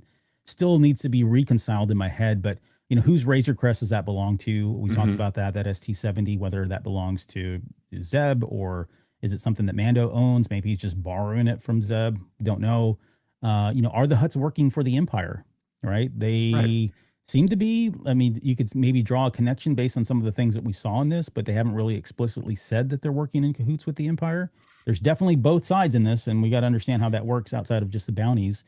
still needs to be reconciled in my head. But, whose Razor Crest does that belong to? We talked about that ST-70, whether that belongs to Zeb or Is it something that Mando owns? Maybe he's just borrowing it from Zeb. Don't know. Are the Hutts working for the Empire? Right? They seem to be. I mean, you could maybe draw a connection based on some of the things that we saw in this, but they haven't really explicitly said that they're working in cahoots with the Empire. There's definitely both sides in this, and we got to understand how that works outside of just the bounties.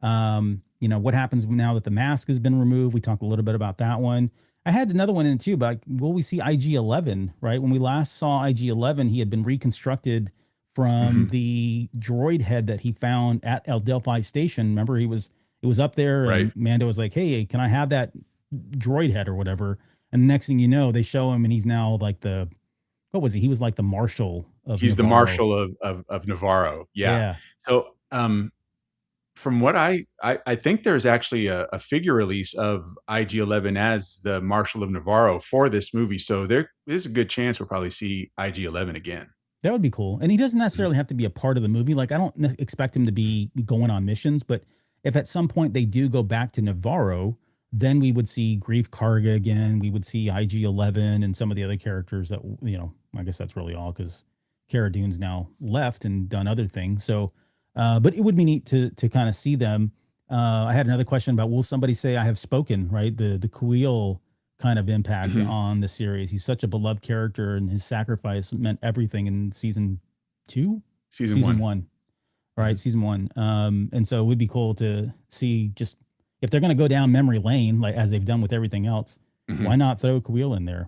What happens now that the mask has been removed? We talked a little bit about that one. I had another one in too, but will we see IG-11, right? When we last saw IG-11, he had been reconstructed from the droid head that he found at El Delphi Station. Remember, it was up there, and Mando was like, "Hey, can I have that droid head or whatever?" And the next thing you know, they show him, and he's now like what was he? He was like the marshal of.
He's
Navarro.
the marshal of Navarro. Yeah. So, from what I think there's actually a figure release of IG-11 as the Marshal of Navarro for this movie. So there is a good chance we'll probably see IG-11 again.
That would be cool. And he doesn't necessarily have to be a part of the movie. Like, I don't expect him to be going on missions, but if at some point they do go back to Navarro, then we would see Grief Karga again. We would see IG-11 and some of the other characters that, I guess that's really all because Cara Dune's now left and done other things. So, but it would be neat to kind of see them. I had another question about, will somebody say I have spoken, right? The Kuiil kind of impact on the series. He's such a beloved character, and his sacrifice meant everything in season 2? Season one. Right, season 1. And so it would be cool to see, just if they're going to go down memory lane, like as they've done with everything else, why not throw Kuiil in there?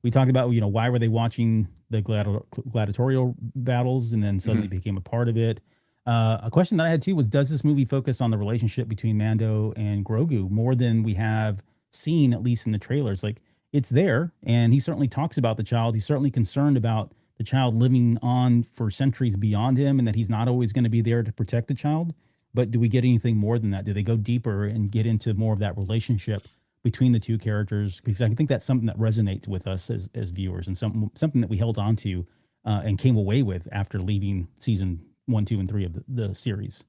We talked about, why were they watching the gladiatorial battles and then suddenly became a part of it. A question that I had too was, does this movie focus on the relationship between Mando and Grogu more than we have seen, at least in the trailers? Like, it's there, and he certainly talks about the child. He's certainly concerned about the child living on for centuries beyond him, and that he's not always going to be there to protect the child. But do we get anything more than that? Do they go deeper and get into more of that relationship between the two characters? Because I think that's something that resonates with us as viewers, and something that we held on to and came away with after leaving season 1, 2, and 3 of the series.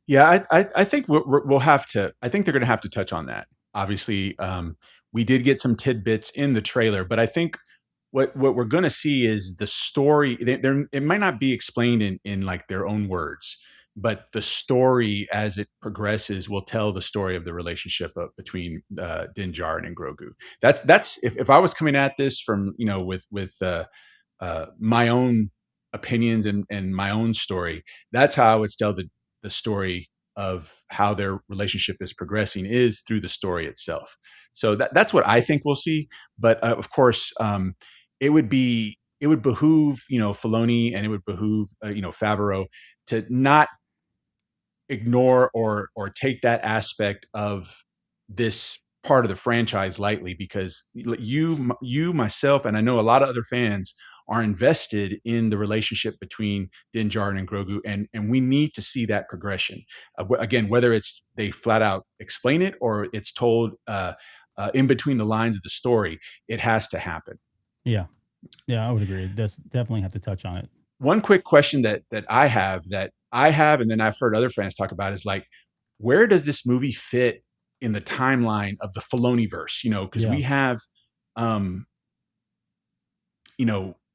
Yeah, I think we'll have to. I think they're going to have to touch on that. Obviously, we did get some tidbits in the trailer, but I think what we're going to see is the story. It might not be explained in like their own words, but the story as it progresses will tell the story of the relationship between Din Djarin and Grogu. That's if I was coming at this from with my own opinions and my own story, that's how I would tell the story of how their relationship is progressing, is through the story itself. So that's what I think we'll see. But of course, it would behoove Filoni, and it would behoove Favreau to not ignore or take that aspect of this part of the franchise lightly, because you, myself, and I know a lot of other fans are invested in the relationship between Din Djarin and Grogu, and we need to see that progression. Again, whether it's they flat out explain it or it's told in between the lines of the story, it has to happen.
Yeah, I would agree. That's definitely have to touch on it.
One quick question that I have, and then I've heard other fans talk about, is like, where does this movie fit in the timeline of the Filoniverse? Because we have,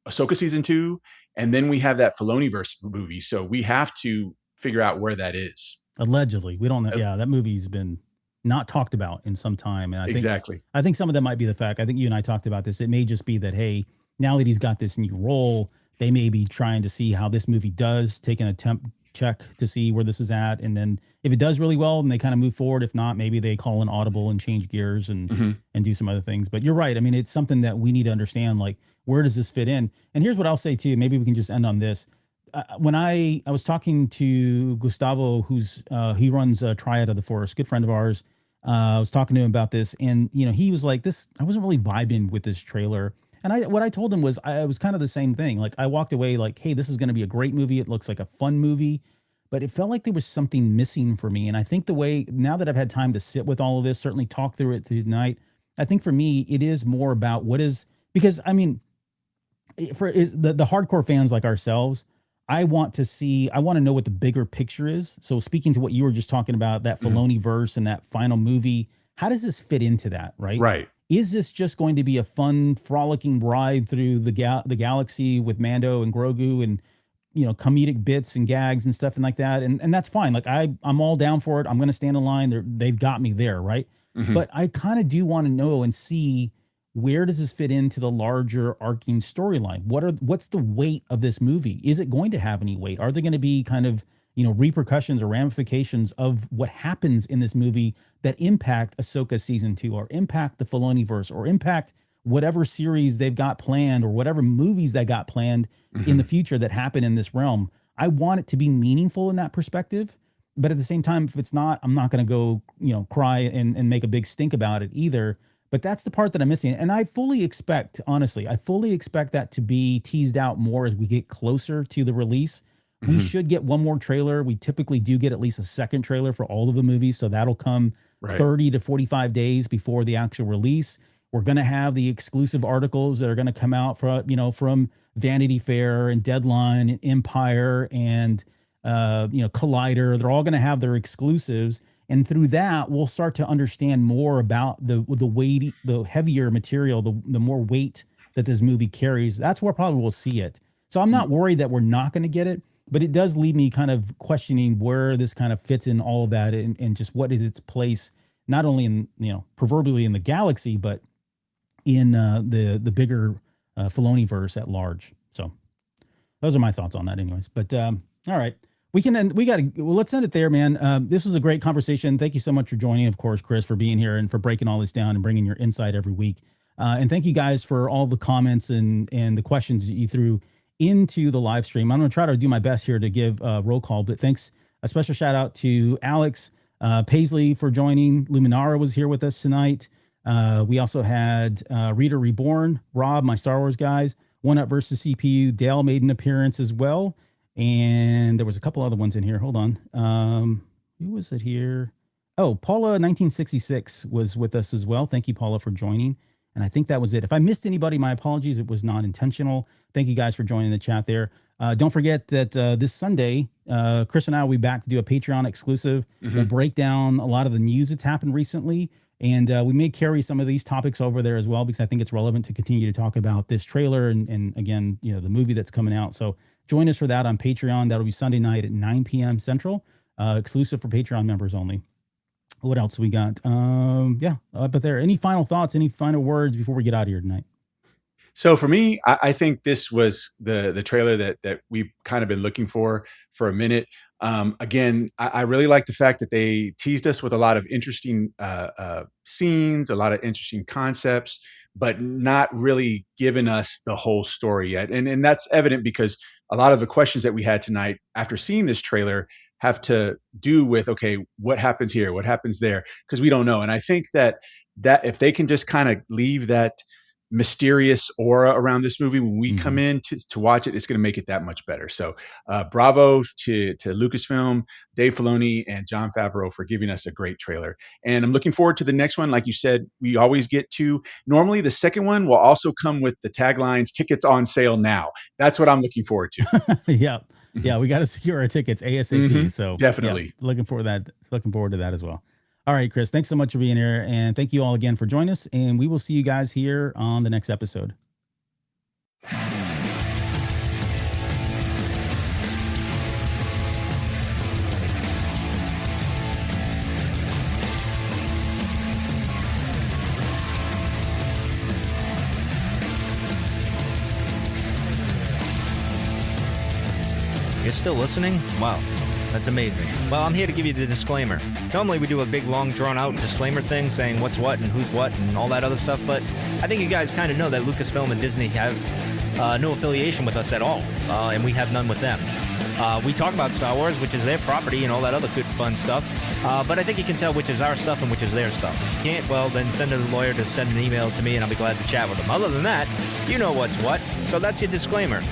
Ahsoka season 2, and then we have that Filoniverse movie. So we have to figure out where that is.
Allegedly, we don't know. Yeah, that movie's been not talked about in some time, and I think some of that might be the fact. I think you and I talked about this. It may just be that, hey, now that he's got this new role, they may be trying to see how this movie does, take an attempt check to see where this is at, and then if it does really well, then they kind of move forward. If not, maybe they call an audible and change gears and do some other things. But you're right. I mean, it's something that we need to understand, like, where does this fit in? And here's what I'll say too. Maybe we can just end on this. When I was talking to Gustavo, who's he runs Triad of the Forest, good friend of ours. I was talking to him about this, and he was like, "This, I wasn't really vibing with this trailer." And what I told him was, I was kind of the same thing. Like, I walked away like, "Hey, this is going to be a great movie. It looks like a fun movie," but it felt like there was something missing for me. And I think now that I've had time to sit with all of this, certainly talk through it through the night, I think for me it is more about because I mean, for the hardcore fans like ourselves, I want to know what the bigger picture is. So speaking to what you were just talking about, that Filoni verse and that final movie, how does this fit into that? Right. is this just going to be a fun, frolicking ride through the galaxy with Mando and Grogu and, comedic bits and gags and stuff and like that? And that's fine. Like I'm all down for it. I'm going to stand in line. They've got me there. Right.
Mhm.
But I kind of do want to know and see, where does this fit into the larger arcing storyline? What's the weight of this movie? Is it going to have any weight? Are there going to be kind of, repercussions or ramifications of what happens in this movie that impact Ahsoka season 2 or impact the Filoniverse or impact whatever series they've got planned or whatever movies they got planned in the future that happen in this realm? I want it to be meaningful in that perspective. But at the same time, if it's not, I'm not going to go, cry and make a big stink about it either. But that's the part that I'm missing. And I fully expect, honestly, that to be teased out more as we get closer to the release. We should get one more trailer. We typically do get at least a second trailer for all of the movies. So that'll come 30 to 45 days before the actual release. We're going to have the exclusive articles that are going to come out from Vanity Fair and Deadline and Empire and, Collider. They're all going to have their exclusives. And through that, we'll start to understand more about the heavier material, the more weight that this movie carries. That's where probably we'll see it. So I'm not worried that we're not going to get it, but it does leave me kind of questioning where this kind of fits in all of that and just what is its place, not only in, proverbially in the galaxy, but in the bigger Filoniverse at large. So those are my thoughts on that anyways. But all right. Let's end it there, man. This was a great conversation. Thank you so much for joining, of course, Chris, for being here and for breaking all this down and bringing your insight every week. And thank you guys for all the comments and the questions that you threw into the live stream. I'm going to try to do my best here to give a roll call, but thanks. A special shout out to Alex Paisley for joining. Luminara was here with us tonight. We also had Reader Reborn, Rob, my Star Wars guys, One Up versus CPU. Dale made an appearance as well. And there was a couple other ones in here. Hold on. Who was it here? Oh, Paula 1966 was with us as well. Thank you, Paula, for joining. And I think that was it. If I missed anybody, my apologies. It was not intentional. Thank you guys for joining the chat there. Don't forget that this Sunday, Chris and I will be back to do a Patreon exclusive. We'll break down a lot of the news that's happened recently. And we may carry some of these topics over there as well, because I think it's relevant to continue to talk about this trailer and again, the movie that's coming out. So join us for that on Patreon. That'll be Sunday night at 9 p.m. Central, exclusive for Patreon members only. What else we got? But there, any final thoughts, any final words before we get out of here tonight?
So for me, I think this was the trailer that we've kind of been looking for a minute. Again, I really like the fact that they teased us with a lot of interesting scenes, a lot of interesting concepts, but not really giving us the whole story yet. And that's evident because a lot of the questions that we had tonight after seeing this trailer have to do with, okay, what happens here? What happens there? Because we don't know. And I think that if they can just kind of leave that mysterious aura around this movie when we come in to watch it, it's going to make it that much better. So bravo to Lucasfilm, Dave Filoni, and Jon Favreau for giving us a great trailer. And I'm looking forward to the next one. Like you said, we always get to, normally the second one will also come with the taglines, tickets on sale now. That's what I'm looking forward to.
Yeah, we got to secure our tickets ASAP. So
definitely
looking forward to that as well. All right, Chris, thanks so much for being here. And thank you all again for joining us. And we will see you guys here on the next episode.
You're still listening? Wow, that's amazing. Well, I'm here to give you the disclaimer. Normally we do a big, long, drawn-out disclaimer thing saying what's what and who's what and all that other stuff, but I think you guys kind of know that Lucasfilm and Disney have no affiliation with us at all, and we have none with them. We talk about Star Wars, which is their property, and all that other good, fun stuff, but I think you can tell which is our stuff and which is their stuff. If you can't, well, then send a lawyer to send an email to me, and I'll be glad to chat with them. Other than that, you know what's what, so that's your disclaimer.